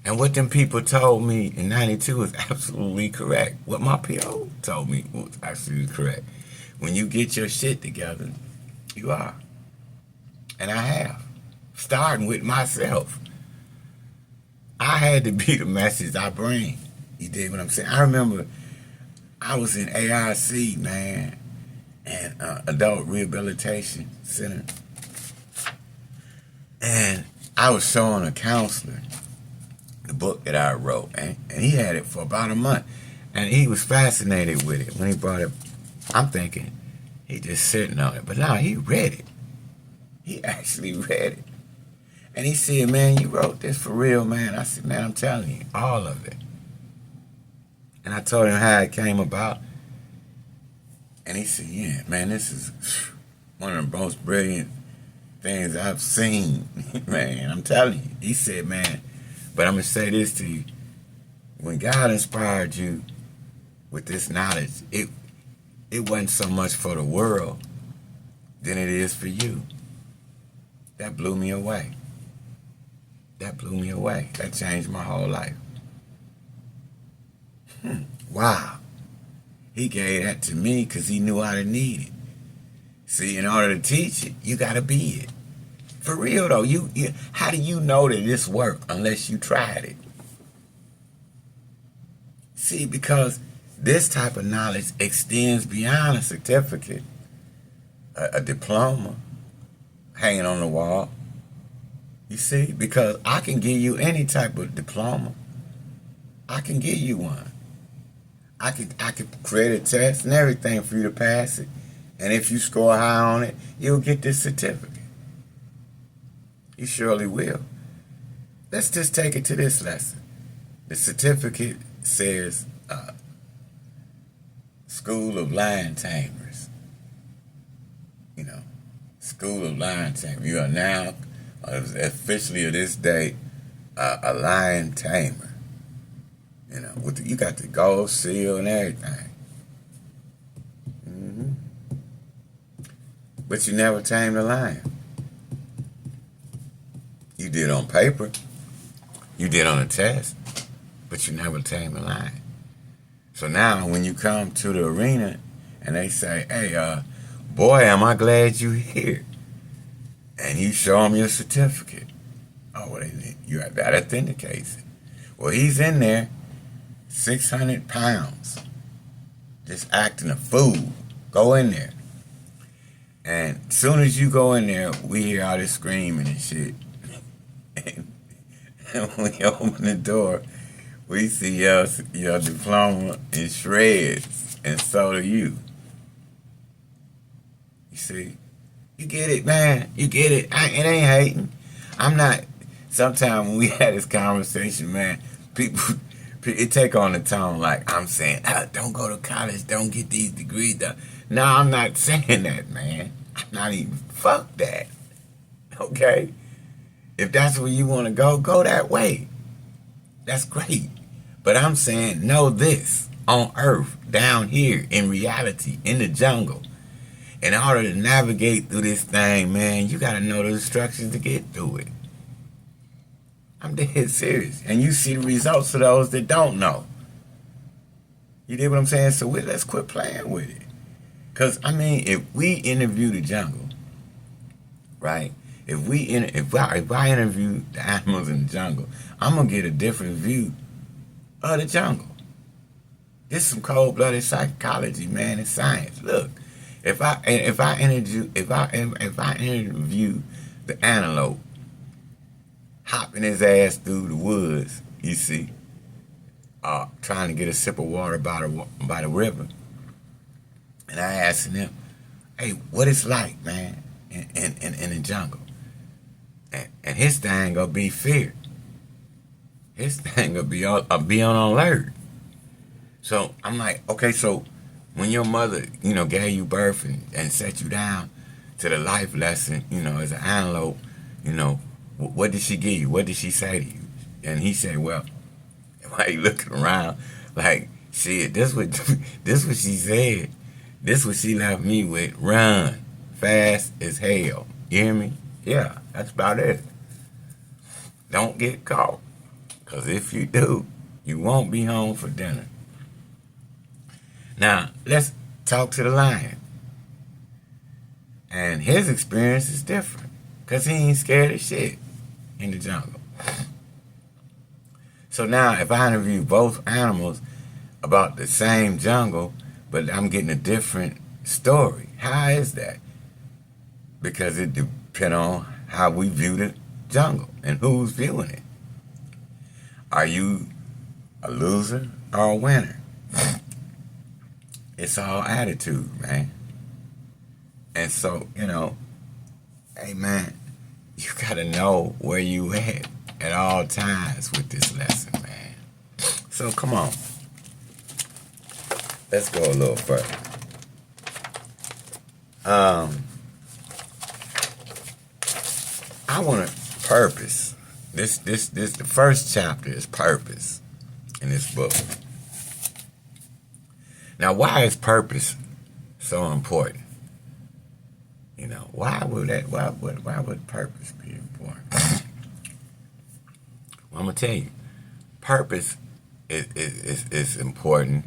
And what them people told me in '92 was absolutely correct. What my PO told me was absolutely correct. When you get your shit together, you are. And I have. Starting with myself. I had to be the message I bring. You dig what I'm saying? I remember I was in ARC, man, and Adult Rehabilitation Center. And I was showing a counselor the book that I wrote, and he had it for about a month. And he was fascinated with it. When he brought it, I'm thinking, he just sitting on it. But no, he read it. He actually read it. And he said, man, you wrote this for real, man. I said, man, I'm telling you, all of it. And I told him how it came about. And he said, yeah, man, this is one of the most brilliant things I've seen. Man, I'm telling you. He said, man, but I'm going to say this to you. When God inspired you with this knowledge, it wasn't so much for the world than it is for you. That blew me away. That blew me away. That changed my whole life. Wow. He gave that to me because he knew I need it. See, in order to teach it, you got to be it. For real, though, how do you know that this worked unless you tried it? See, because this type of knowledge extends beyond a certificate, a diploma hanging on the wall. You see, because I can give you any type of diploma. I can give you one. I could create a test and everything for you to pass it. And if you score high on it, you'll get this certificate. You surely will. Let's just take it to this lesson. The certificate says School of Lion Tamers. You know, School of Lion Tamers. You are now, officially of this day, a lion tamer. You know, you got the gold seal and everything. But you never tamed a lion. You did on paper. You did on a test. But you never tamed a lion. So now when you come to the arena and they say, hey, boy, am I glad you're here. And you show them your certificate. Oh, well, that authenticates it. Well, he's in there, 600 pounds, just acting a fool. Go in there. And as soon as you go in there, we hear all this screaming and shit. And when we open the door, we see your diploma in shreds, and so do you. You see? You get it, man. You get it. It ain't hating. I'm not. Sometimes when we had this conversation, man, people it take on the tone like I'm saying, don't go to college, don't get these degrees. No, I'm not saying that, man. I'm not even. Fuck that. Okay? If that's where you want to go that way. That's great. But I'm saying, know this. On earth, down here, in reality, in the jungle. In order to navigate through this thing, man, you got to know the instructions to get through it. I'm dead serious. And you see the results of those that don't know. You dig what I'm saying? So let's quit playing with it. Because, I mean, if we interview the jungle, right? If I interview the animals in the jungle, I'm going to get a different view of the jungle. This is some cold-blooded psychology, man, and science. Look, if I interview the antelope, hopping his ass through the woods, you see, trying to get a sip of water by the river, and I asking him, hey, what it's like, man, in the jungle? And his thing gonna be fear. His thing gonna be on alert. So I'm like, okay, so when your mother, gave you birth and set you down to the life lesson, as an antelope, what did she give you? What did she say to you? And he said, well, why you looking around like, shit, this what she said. This what she left me with. Run fast as hell. You hear me? Yeah, that's about it. Don't get caught. Because if you do, you won't be home for dinner. Now, let's talk to the lion. And his experience is different. Because he ain't scared of shit in the jungle. So now, if I interview both animals about the same jungle, but I'm getting a different story, how is that? Because it depends on how we view the jungle and who's viewing it. Are you a loser or a winner? It's all attitude, man. And so, Hey man, you gotta know where you at all times with this lesson, man. So come on, let's go a little further. Um, I want to purpose. This the first chapter is purpose in this book. Now, why is purpose so important? You know, why would purpose be important? Well, I'm gonna tell you, purpose is important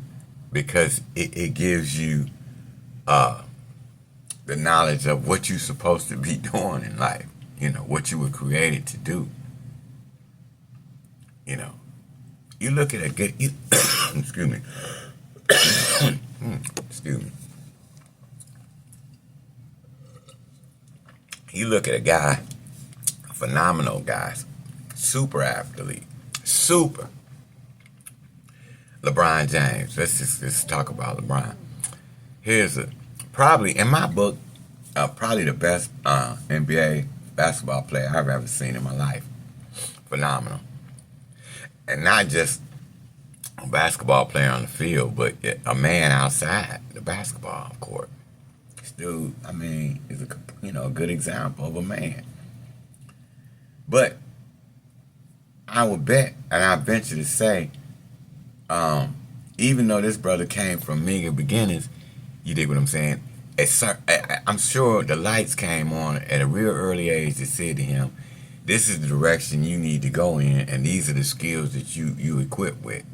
because it gives you the knowledge of what you're supposed to be doing in life. You know, what you were created to do. You know, you look at a good, excuse me, excuse me. You look at a guy, a phenomenal guy, super athlete, super. LeBron James. Let's talk about LeBron. Here's a probably in my book, probably the best NBA basketball player I've ever seen in my life. Phenomenal, and not just a basketball player on the field, but a man outside the basketball court. This dude, I mean, is a good example of a man. But I would bet, and I venture to say, even though this brother came from meager beginnings, you dig what I'm saying? I'm sure the lights came on at a real early age that said to him, "This is the direction you need to go in, and these are the skills that you equip with."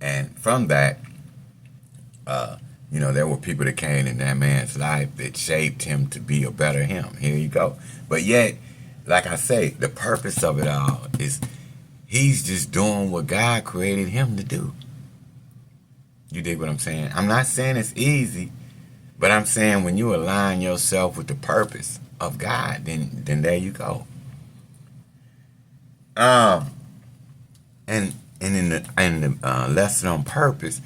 And from that, there were people that came in that man's life that shaped him to be a better him. Here you go. But yet, like I say, the purpose of it all is he's just doing what God created him to do. You dig what I'm saying? I'm not saying it's easy, but I'm saying when you align yourself with the purpose of God, then there you go. And in the lesson on purpose,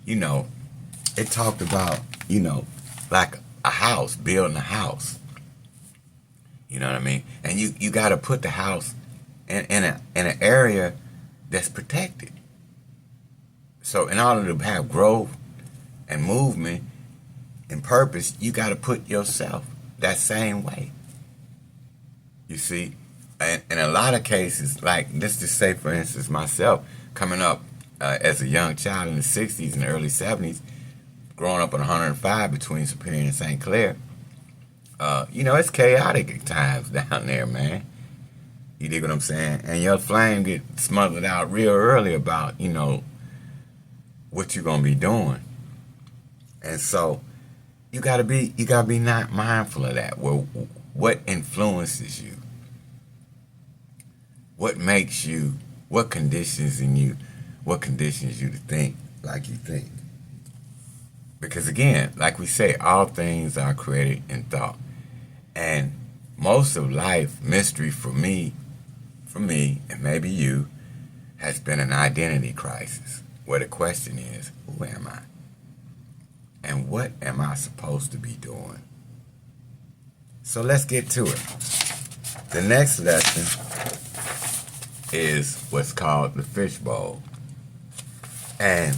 you know, it talked about, like a house, building a house. You know what I mean? And you got to put the house in an area that's protected. So in order to have growth and movement and purpose, you got to put yourself that same way. You see? And in a lot of cases, like let's just say, for instance, myself, coming up as a young child in the 60s and early 70s, growing up on 105 between Superior and St. Clair, it's chaotic at times down there, man. You dig what I'm saying? And your flame get smothered out real early about, what you're gonna be doing. And so you gotta be not mindful of that. Well, what influences you? What makes you? What conditions in you? What conditions you to think like you think? Because again, like we say, all things are created in thought. And most of life, mystery for me, and maybe you, has been an identity crisis. Where the question is, who am I? And what am I supposed to be doing? So let's get to it. The next lesson is what's called the fishbowl. And,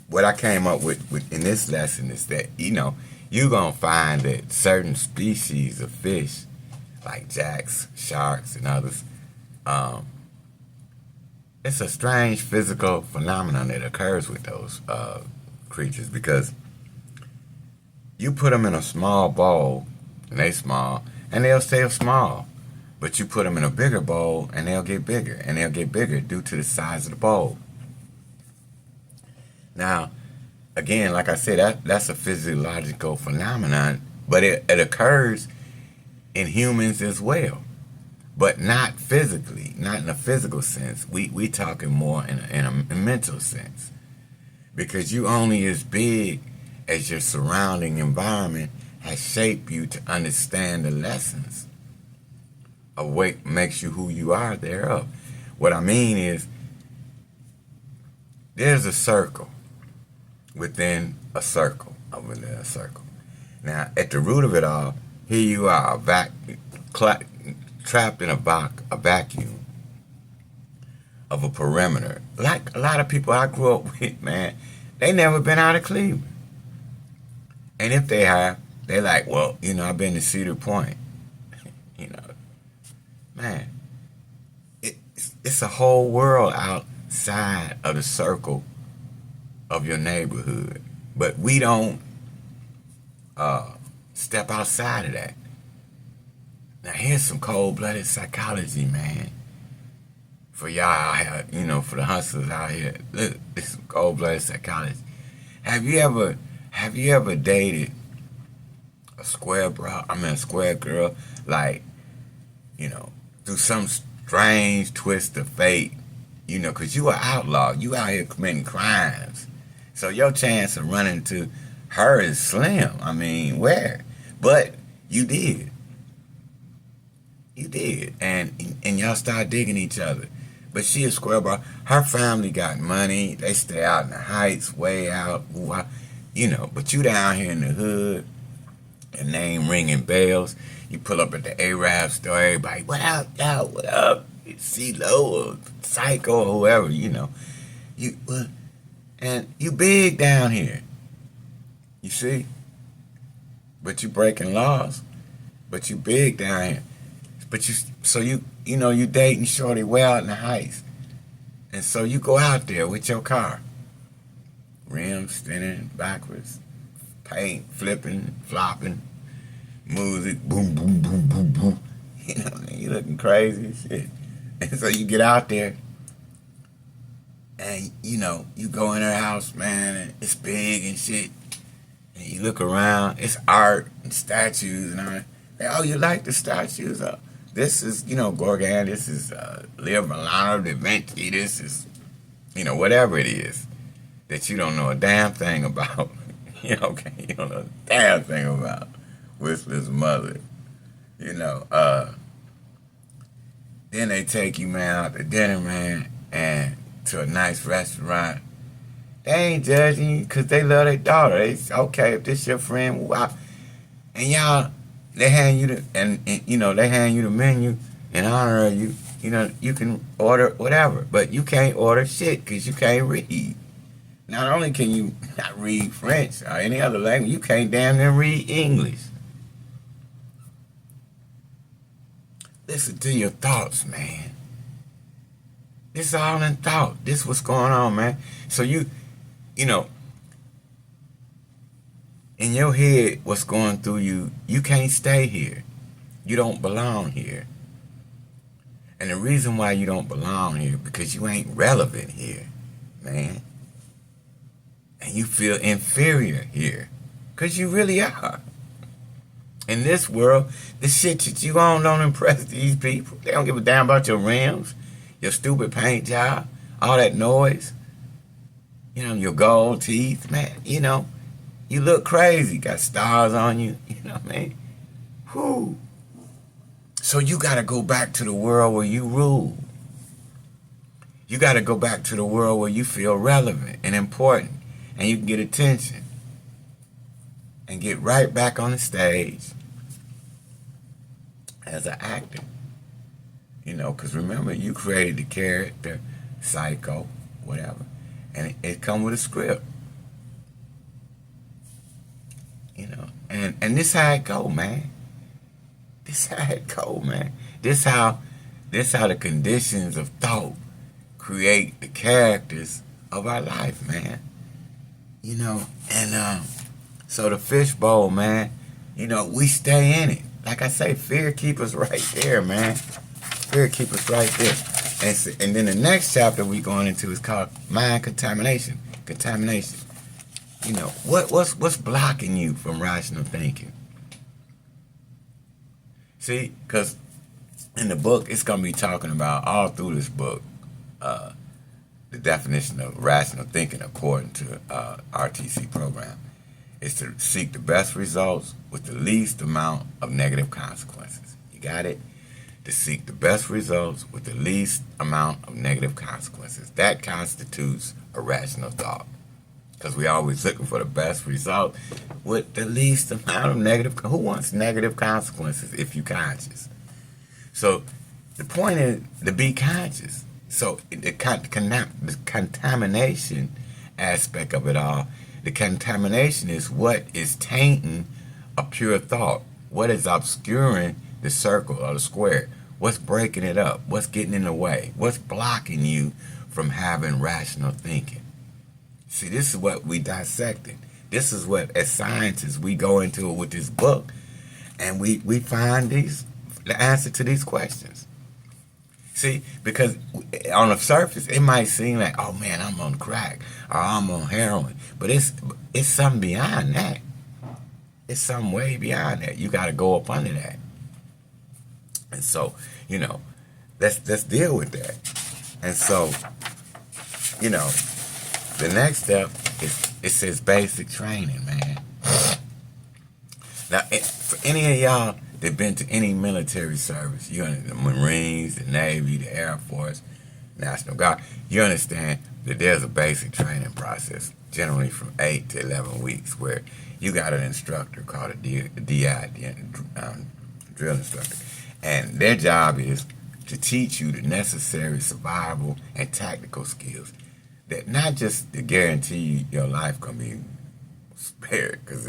what I came up with in this lesson is that, you're going to find that certain species of fish, like jacks, sharks, and others, it's a strange physical phenomenon that occurs with those creatures because you put them in a small bowl, and they small, and they'll stay small. But you put them in a bigger bowl, and they'll get bigger, and they'll get bigger due to the size of the bowl. Now, again, like I said, that's a physiological phenomenon, but it occurs in humans as well, but not physically, not in a physical sense. We talking more in a mental sense, because you only as big as your surrounding environment has shaped you to understand the lessons of what makes you who you are thereof. What I mean is, there's a circle within a circle, within a circle. Now, at the root of it all, here you are, cla- trapped in a vacuum of a perimeter. Like a lot of people I grew up with, man, they never been out of Cleveland. And if they have, they like, well, I've been to Cedar Point. You know, man, it's a whole world outside of the circle of your neighborhood. But we don't step outside of that. Now, here's some cold-blooded psychology, man. For y'all out here, for the hustlers out here, look, it's some cold-blooded psychology. Have you ever dated a square girl, like, through some strange twist of fate, because you are outlaw, you out here committing crimes. So your chance of running to her is slim. I mean, where? But you did. You did. And y'all start digging each other. But she a square ball. Her family got money. They stay out in the heights, way out. But you down here in the hood, your name ringing bells. You pull up at the Arab store, everybody, what up, yo, what up? CeeLo or Psycho or whoever, and you big down here. You see? But you breaking laws. But you big down here. But you dating shorty way out in the heights. And so you go out there with your car. Rims spinning backwards. Paint flipping, flopping. Music, boom, boom, boom, boom, boom. You looking crazy as shit. And so you get out there. And, you go in her house, man, and it's big and shit. And you look around, it's art and statues and all that. Oh, you like the statues? This is, Gauguin, this is Leonardo da Vinci, this is, whatever it is that you don't know a damn thing about. You don't know a damn thing about Whistler's mother. Then they take you, man, out to dinner, man, and to a nice restaurant. They ain't judging you because they love their daughter. It's okay if this your friend. Wow. And y'all, they hand you they hand you the menu in honor of you. You can order whatever, but you can't order shit because you can't read. Not only can you not read French or any other language, you can't damn near read English. Listen to your thoughts, man. This all in thought. This what's going on, man. So in your head, what's going through you, you can't stay here. You don't belong here. And the reason why you don't belong here, because you ain't relevant here, man. And you feel inferior here, because you really are. In this world, the shit that you own don't impress these people. They don't give a damn about your rims, your stupid paint job, all that noise. Your gold teeth, man. You look crazy. Got stars on you. You know what I mean? Whew. So you got to go back to the world where you rule. You got to go back to the world where you feel relevant and important and you can get attention and get right back on the stage as an actor. Because remember, you created the character, Psycho, whatever, and it come with a script. And this how it go, man. This how it go, man. This how the conditions of thought create the characters of our life, man. And so the fishbowl, man, we stay in it. Like I say, fear keep us right there, man. Fear keep us right there. And then the next chapter we going into is called mind contamination. Contamination. What's blocking you from rational thinking? See, because in the book, it's going to be talking about, all through this book, the definition of rational thinking according to RTC program is to seek the best results with the least amount of negative consequences. You got it? To seek the best results with the least amount of negative consequences. That constitutes a rational thought. because we always looking for the best result with the least amount of negative. Who wants negative consequences if you conscious? So the point is to be conscious. So the contamination aspect of it all, the contamination is what is tainting a pure thought, what is obscuring the circle or the square, what's breaking it up, what's getting in the way, what's blocking you from having rational thinking. See, this is what we dissected. This is what, as scientists, we go into it with this book, and we find the answer to these questions. See, because on the surface, it might seem like, oh man, I'm on crack, or I'm on heroin. But it's something beyond that. It's something way beyond that. You got to go up under that. And so, let's deal with that. And so, the next step is, it says basic training, man. Now, for any of y'all that been to any military service, you in the Marines, the Navy, the Air Force, National Guard, you understand that there's a basic training process, generally from 8 to 11 weeks, where you got an instructor called a DI, drill instructor, and their job is to teach you the necessary survival and tactical skills that not just to guarantee your life gonna be spared, because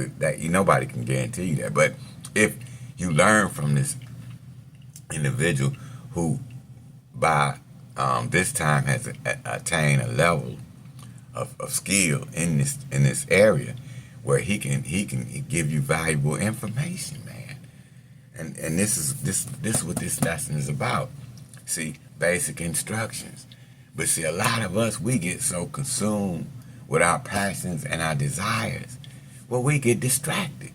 nobody can guarantee you that, but if you learn from this individual who by this time has attained a level of skill in this area where he can give you valuable information, man. And this is what this lesson is about. See, basic instructions. But see, a lot of us, we get so consumed with our passions and our desires, well, we get distracted.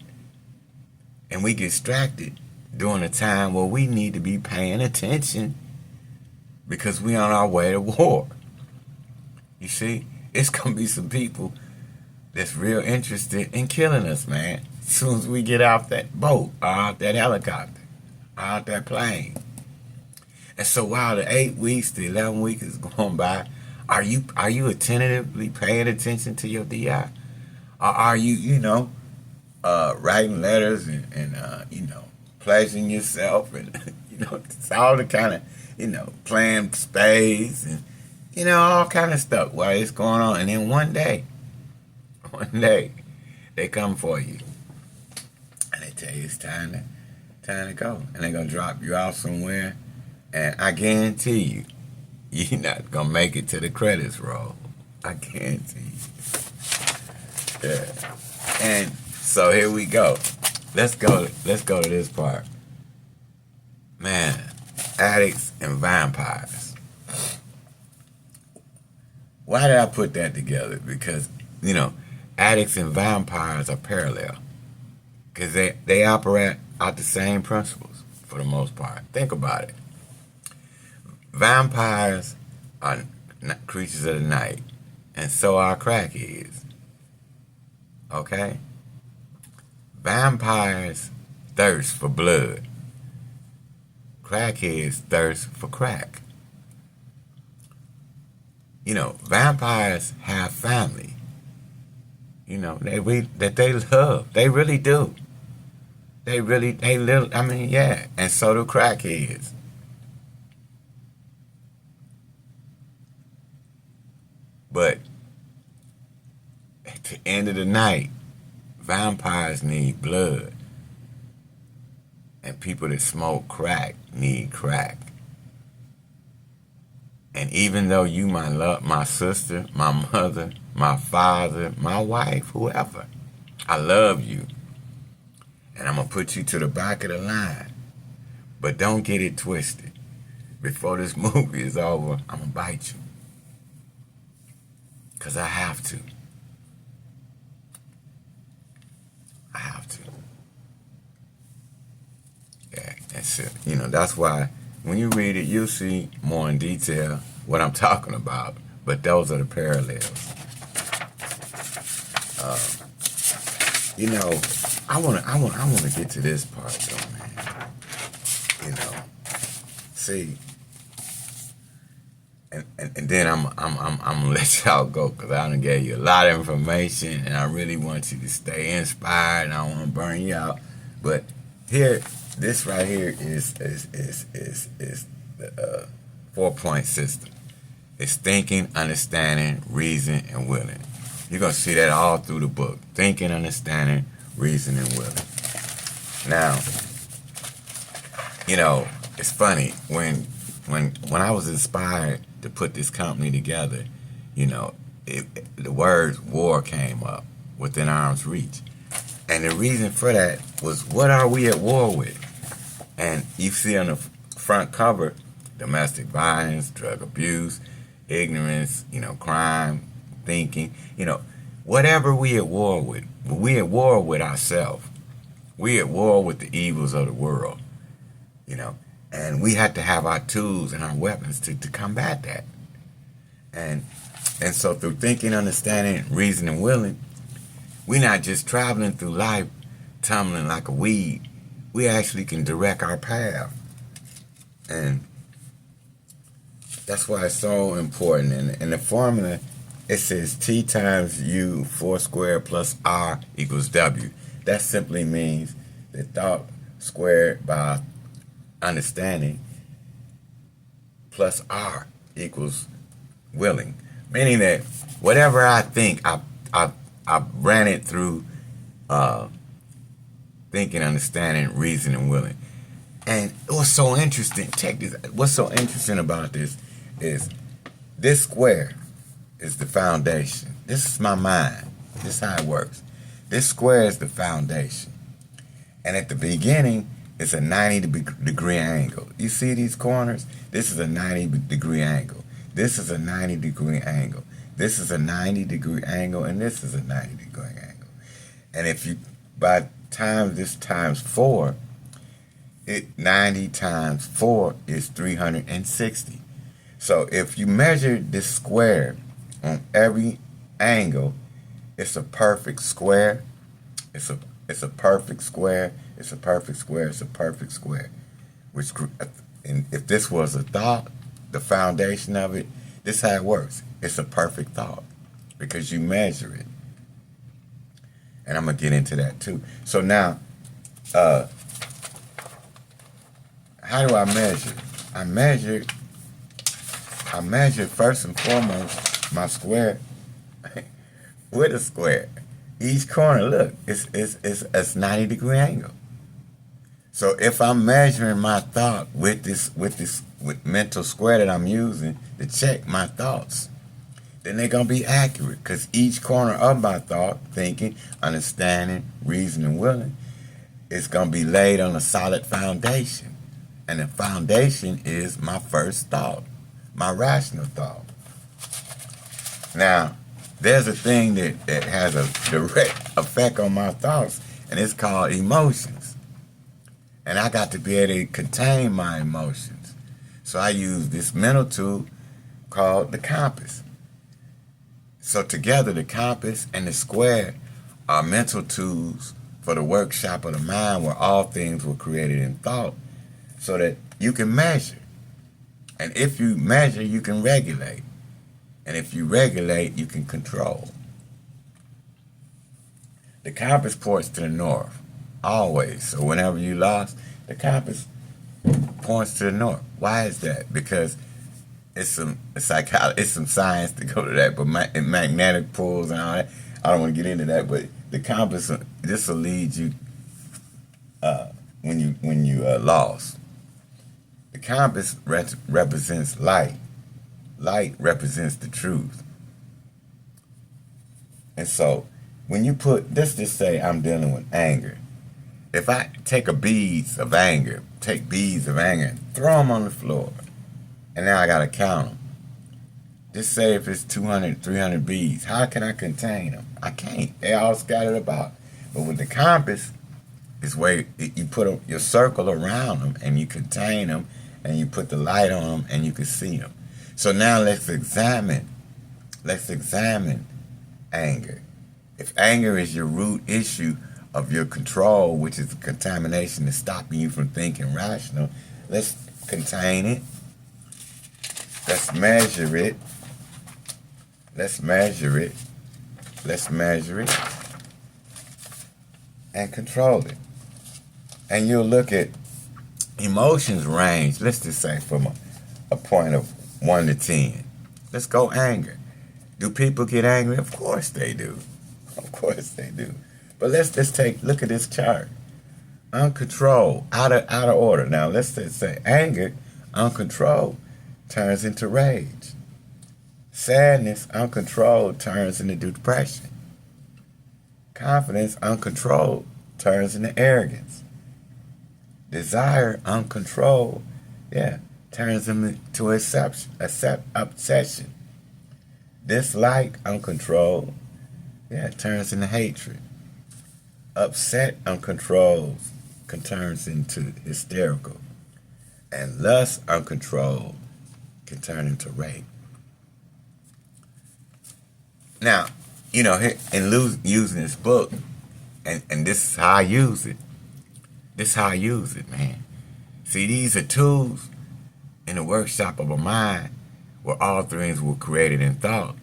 And we get distracted during a time where we need to be paying attention because we on our way to war. You see, it's going to be some people that's real interested in killing us, man, as soon as we get off that boat, or out that helicopter, or out that plane. And so while the 8 weeks, the 11 weeks is going by, are you attentively paying attention to your DI? Or are you, writing letters and pleasuring yourself and, it's all the kind of, playing spades and, all kind of stuff while it's going on. And then one day, they come for you. And they tell you it's time to go. And they're going to drop you off somewhere. And I guarantee you, you're not going to make it to the credits roll. I guarantee you. Yeah. And so here we go. Let's go to this part. Man, addicts and vampires. Why did I put that together? Because, addicts and vampires are parallel. Because they operate out the same principles for the most part. Think about it. Vampires are creatures of the night, and so are crackheads. Okay? Vampires thirst for blood. Crackheads thirst for crack. Vampires have family. That they love. They really do. They live, yeah. And so do crackheads. But at the end of the night, vampires need blood. And people that smoke crack need crack. And even though you might love my sister, my mother, my father, my wife, whoever, I love you. And I'm going to put you to the back of the line. But don't get it twisted. Before this movie is over, I'm going to bite you. Because I have to. I have to. Yeah, that's it. That's why when you read it, you'll see more in detail what I'm talking about. But those are the parallels. I want to get to this part though, man. See, and then I'm gonna let y'all go because I done gave you a lot of information, and I really want you to stay inspired, and I don't want to burn you out. But here, this right here is the 4 point system. It's thinking, understanding, reason, and willing. You're gonna see that all through the book. Thinking, understanding, reason, and willing. Now, it's funny when I was inspired to put this company together, the words war came up within arm's reach. And the reason for that was, what are we at war with? And you see on the front cover, domestic violence, drug abuse, ignorance, crime, thinking, whatever we at war with. But we at war with ourselves. We at war with the evils of the world, and we have to have our tools and our weapons to combat that. And so through thinking, understanding, reason, and willing, we're not just traveling through life tumbling like a weed. We actually can direct our path. And that's why it's so important. And the formula, it says T times U 4 squared plus R equals W. That simply means that thought squared by understanding plus R equals willing. Meaning that whatever I think, I ran it through thinking, understanding, reason, and willing. And what's so interesting, check this, what's so interesting about this is this square is the foundation. This is my mind. This is how it works. This square is the foundation. And at the beginning, it's a 90-degree angle. You see these corners? This is a 90-degree angle. This is a 90-degree angle. This is a 90-degree angle, and this is a 90-degree angle. And if you, by time this times 4, 90 times 4 is 360. So if you measure this square on every angle, it's a perfect square. It's a perfect square. It's a perfect square. It's a perfect square. Which, and if this was a thought, the foundation of it, this is how it works. It's a perfect thought because you measure it. And I'm gonna get into that too. So now, how do I measure? I measure first and foremost my square with a square. Each corner, look, it's 90-degree angle. So if I'm measuring my thought with mental square that I'm using to check my thoughts, then they're gonna be accurate because each corner of my thought, thinking, understanding, reasoning, willing, is gonna be laid on a solid foundation. And the foundation is my first thought, my rational thought. Now, there's a thing that has a direct effect on my thoughts, and it's called emotions. And I got to be able to contain my emotions. So I use this mental tool called the compass. So together, the compass and the square are mental tools for the workshop of the mind where all things were created in thought, so that you can measure. And if you measure, you can regulate. And if you regulate, you can control. The compass points to the north, always. So whenever you lost, the compass points to the north. Why is that? Because it's some psychology, it's some science to go to that, but magnetic pulls and all that. I don't want to get into that, but the compass, this will lead you when you lost. The compass represents light. Light represents the truth. And so, when you put, let's just say I'm dealing with anger. If I take beads of anger, and throw them on the floor, and now I gotta count them. Just say if it's 200, 300 beads, how can I contain them? I can't. They're all scattered about. But with the compass, it's where you put your circle around them, and you contain them, and you put the light on them, and you can see them. So now let's examine anger. If anger is your root issue of your control, which is the contamination that's stopping you from thinking rational, let's contain it. Let's measure it. Let's measure it. Let's measure it and control it. And you'll look at emotions range, let's just say from a point of 1 to 10. Let's go anger. Do people get angry? Of course they do. Of course they do. But let's just look at this chart. Uncontrolled, out of order. Now let's just say anger, uncontrolled, turns into rage. Sadness, uncontrolled, turns into depression. Confidence, uncontrolled, turns into arrogance. Desire, uncontrolled, turns into obsession. Dislike, uncontrolled, turns into hatred. Upset, uncontrolled, turns into hysterical. And lust, uncontrolled, can turn into rape. Now, in using this book, and this is how I use it. This is how I use it, man. See, these are tools in the workshop of a mind where all things were created in thought.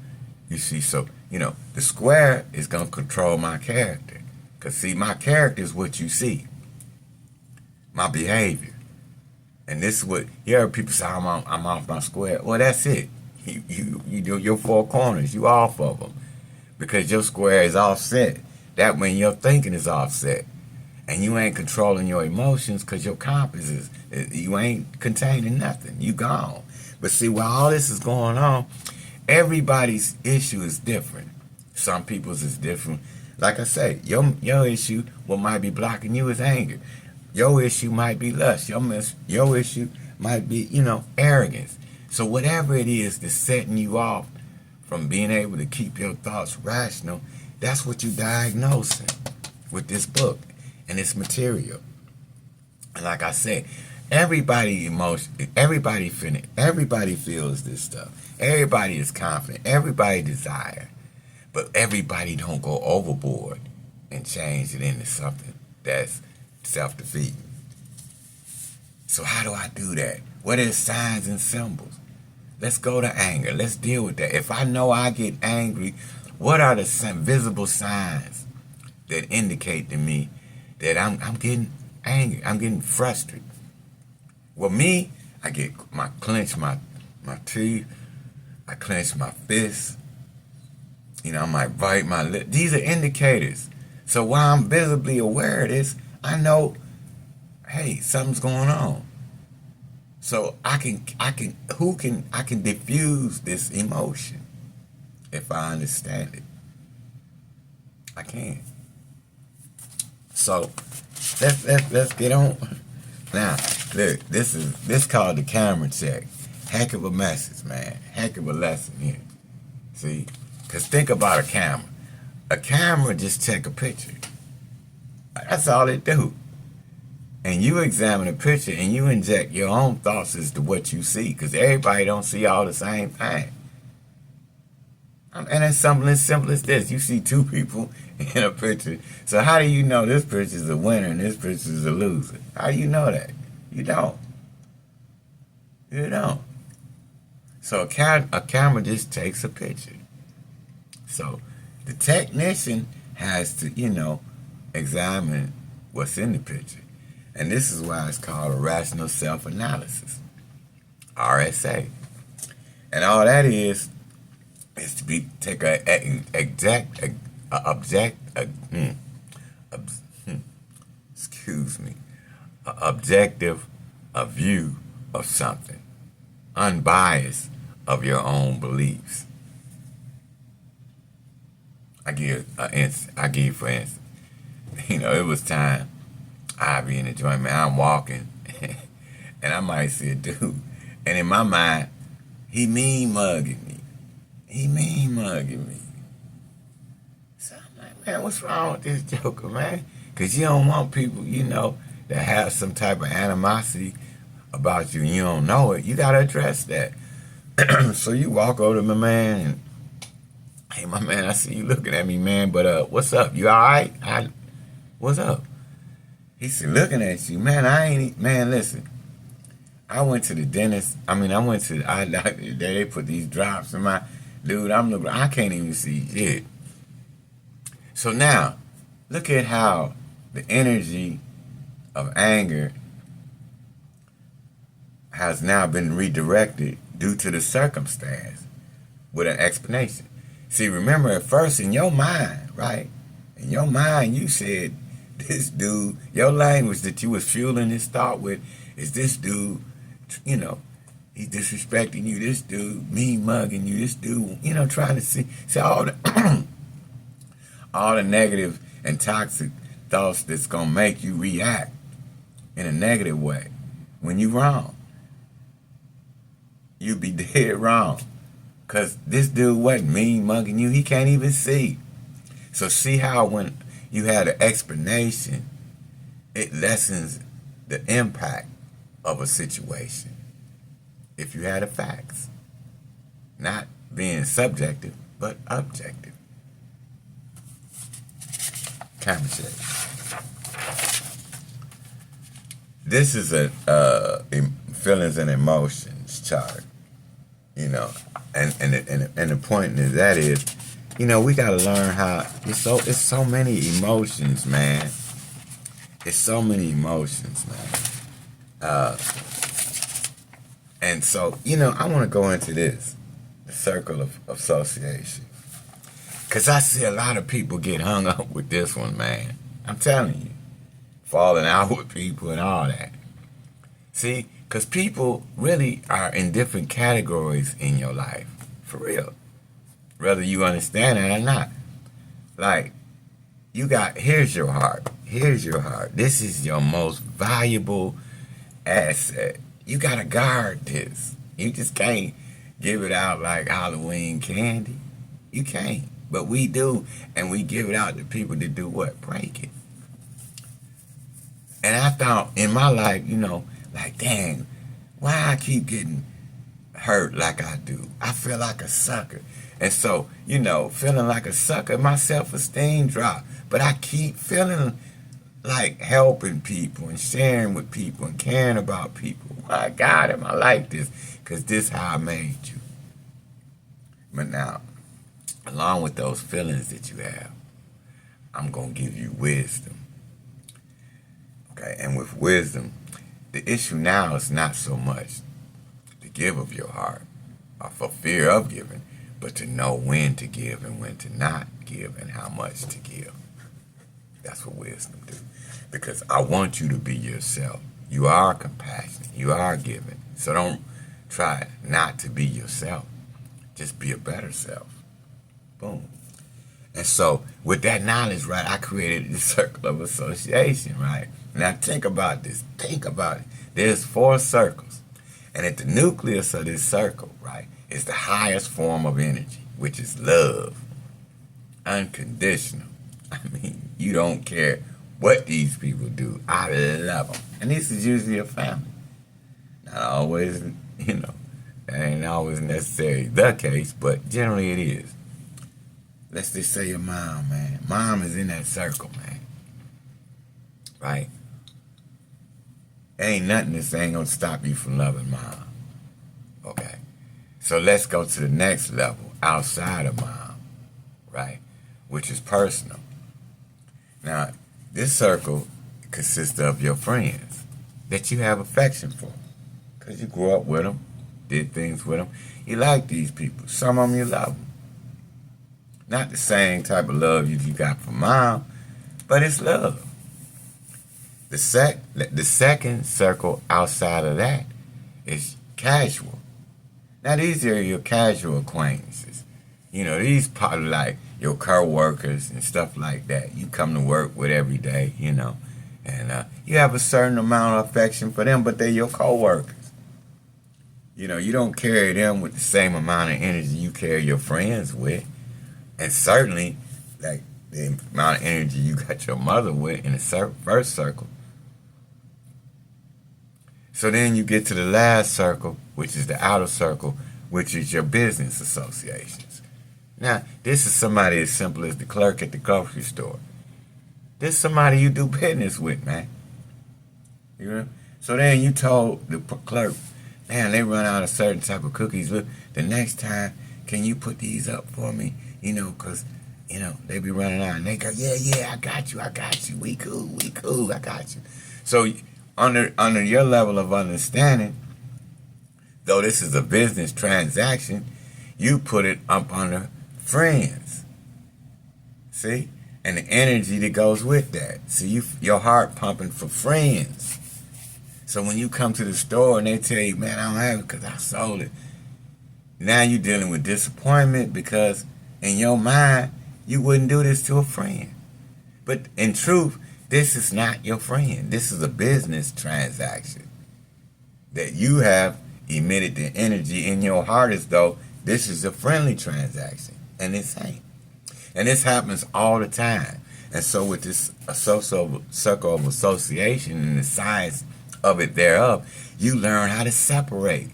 You see, so, the square is going to control my character. Because, see, my character is what you see. My behavior. And this is what, you heard people say, I'm off my square. Well, that's it. You do your 4 corners. You off of them. Because your square is offset. That means your thinking is offset. And you ain't controlling your emotions because your compass you ain't containing nothing. You gone. But see, while all this is going on, everybody's issue is different. Some people's is different. Like I say, your issue, what might be blocking you is anger. Your issue might be lust. Your issue might be, arrogance. So whatever it is that's setting you off from being able to keep your thoughts rational, that's what you're diagnosing with this book and this material. And like I said, everybody feels this stuff. Everybody is confident. Everybody desire. But everybody don't go overboard and change it into something that's self-defeating. So how do I do that? What are the signs and symbols? Let's go to anger. Let's deal with that. If I know I get angry, what are the visible signs that indicate to me that I'm getting angry? I'm getting frustrated. Well, me, I clench my teeth. I clench my fists. I might bite my lip. These are indicators. So while I'm visibly aware of this, I know, hey, something's going on. So I can diffuse this emotion if I understand it. I can. So let's get on. Now, look, this called the camera check. Heck of a message, man. Heck of a lesson here. See? Because think about a camera. A camera just take a picture. That's all it do. And you examine a picture and you inject your own thoughts as to what you see. Because everybody don't see all the same thing. And it's something as simple as this. You see 2 people in a picture. So how do you know this picture is a winner and this picture is a loser? How do you know that? You don't. You don't. So a camera just takes a picture. So the technician has to, examine what's in the picture. And this is why it's called a rational self-analysis. RSA. And all that is to take objective view of something, unbiased of your own beliefs. I give you for instance, it was time I be in the joint, man, I'm walking, and I might see a dude, and in my mind, he mean mugging me. So I'm like, man, what's wrong with this joker, man? Because you don't want people, that have some type of animosity about you and you don't know it. You got to address that. So you walk over to my man and, hey, my man, I see you looking at me, man, but what's up? You all right? What's up? He said, looking at you, man, man, listen, I went to the dentist. I mean, I went to the eye doctor today. They put these drops in my dude. I'm looking. I can't even see shit. So now, look at how the energy of anger has now been redirected due to the circumstance with an explanation. See, remember at first in your mind, right? In your mind, you said, this dude, your language that you was fueling this thought with is this dude, you know, he's disrespecting you, this dude, mean mugging you, this dude, you know, trying to see all the, all the negative and toxic thoughts that's going to make you react in a negative way when you wrong. You be dead wrong. Because this dude wasn't mean mugging you. He can't even see. So see how when you had an explanation, it lessens the impact of a situation. If you had the facts. Not being subjective, but objective. Camera shake. This is a feelings and emotions chart. You know, and the point is that is, you know, we gotta learn how it's so many emotions, man. It's so many emotions, man. And so, you know, I want to go into this, the circle of association, because I see a lot of people get hung up with this one, man. I'm telling you, falling out with people and all that. See. Because people really are in different categories in your life, for real. Whether you understand it or not. Like, you got, here's your heart. Here's your heart. This is your most valuable asset. You got to guard this. You just can't give it out like Halloween candy. You can't. But we do, and we give it out to people that do what? Break it. And I thought in my life, you know, like, dang, why I keep getting hurt like I do? I feel like a sucker. And so, you know, feeling like a sucker, my self-esteem dropped. But I keep feeling like helping people and sharing with people and caring about people. My God, am I like this? Because this is how I made you. But now, along with those feelings that you have, I'm going to give you wisdom. Okay, and with wisdom, the issue now is not so much to give of your heart or for fear of giving, but to know when to give and when to not give and how much to give. That's what wisdom do. Because I want you to be yourself. You are compassionate. You are giving. So don't try not to be yourself. Just be a better self. Boom. And so with that knowledge, right, I created the circle of association, right? Now think about this. Think about it. There's 4 circles. And at the nucleus of this circle, right, is the highest form of energy, which is love. Unconditional. I mean, you don't care what these people do. I love them. And this is usually a family. Not always, you know, that ain't always necessarily the case, but generally it is. Let's just say your mom, man. Mom is in that circle, man. Right? Ain't nothing that ain't gonna stop you from loving mom. Okay. So let's go to the next level, outside of mom, right? Which is personal. Now, this circle consists of your friends that you have affection for. Because you grew up with them, did things with them. You like these people. Some of them you love them. Not the same type of love you got from mom, but it's love. The second circle outside of that is casual. Now these are your casual acquaintances. You know, these probably like your co-workers and stuff like that. You come to work with every day, you know, and you have a certain amount of affection for them, but they're your co-workers. You know, you don't carry them with the same amount of energy you carry your friends with. And certainly, like the amount of energy you got your mother with in the first circle. So then you get to the last circle, which is the outer circle, which is your business associations. Now, this is somebody as simple as the clerk at the grocery store. This is somebody you do business with, man. You know? So then you told the clerk, man, they run out of certain type of cookies. Look, the next time, can you put these up for me? Because, they be running out. And they go, yeah, I got you. We cool, I got you. So under your level of understanding, though this is a business transaction, you put it up under friends. See? And the energy that goes with that. See, your heart pumping for friends. So when you come to the store and they tell you, man, I don't have it because I sold it. Now you're dealing with disappointment because in your mind, you wouldn't do this to a friend. But in truth, this is not your friend. This is a business transaction that you have emitted the energy in your heart as though this is a friendly transaction. And it's ain't. And this happens all the time. And so with this circle of association and the science of it thereof, you learn how to separate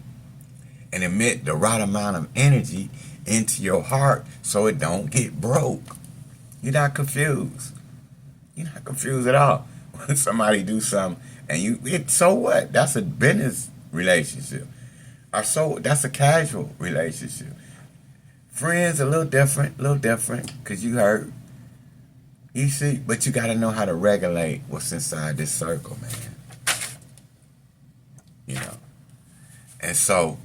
and emit the right amount of energy into your heart so it don't get broke. You're not confused. You're not confused at all. When somebody do something and so what? That's a business relationship. Or so that's a casual relationship. Friends a little different, because you hurt. You see, but you got to know how to regulate what's inside this circle, man. And so,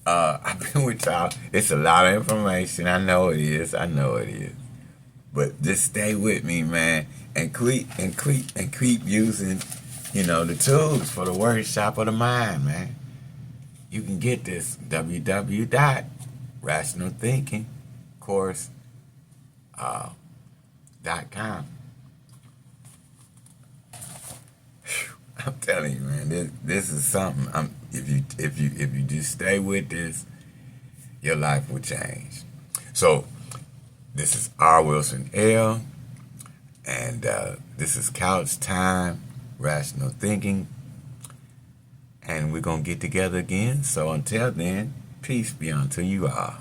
I've been with y'all. It's a lot of information. I know it is. But just stay with me, man, and keep using, the tools for the workshop of the mind, man. You can get this www.rationalthinkingcourse.com. I'm telling you, man, this is something. If you just stay with this, your life will change. So this is R. Wilson L. And this is Couch Time, Rational Thinking. And we're going to get together again. So until then, peace be unto you all.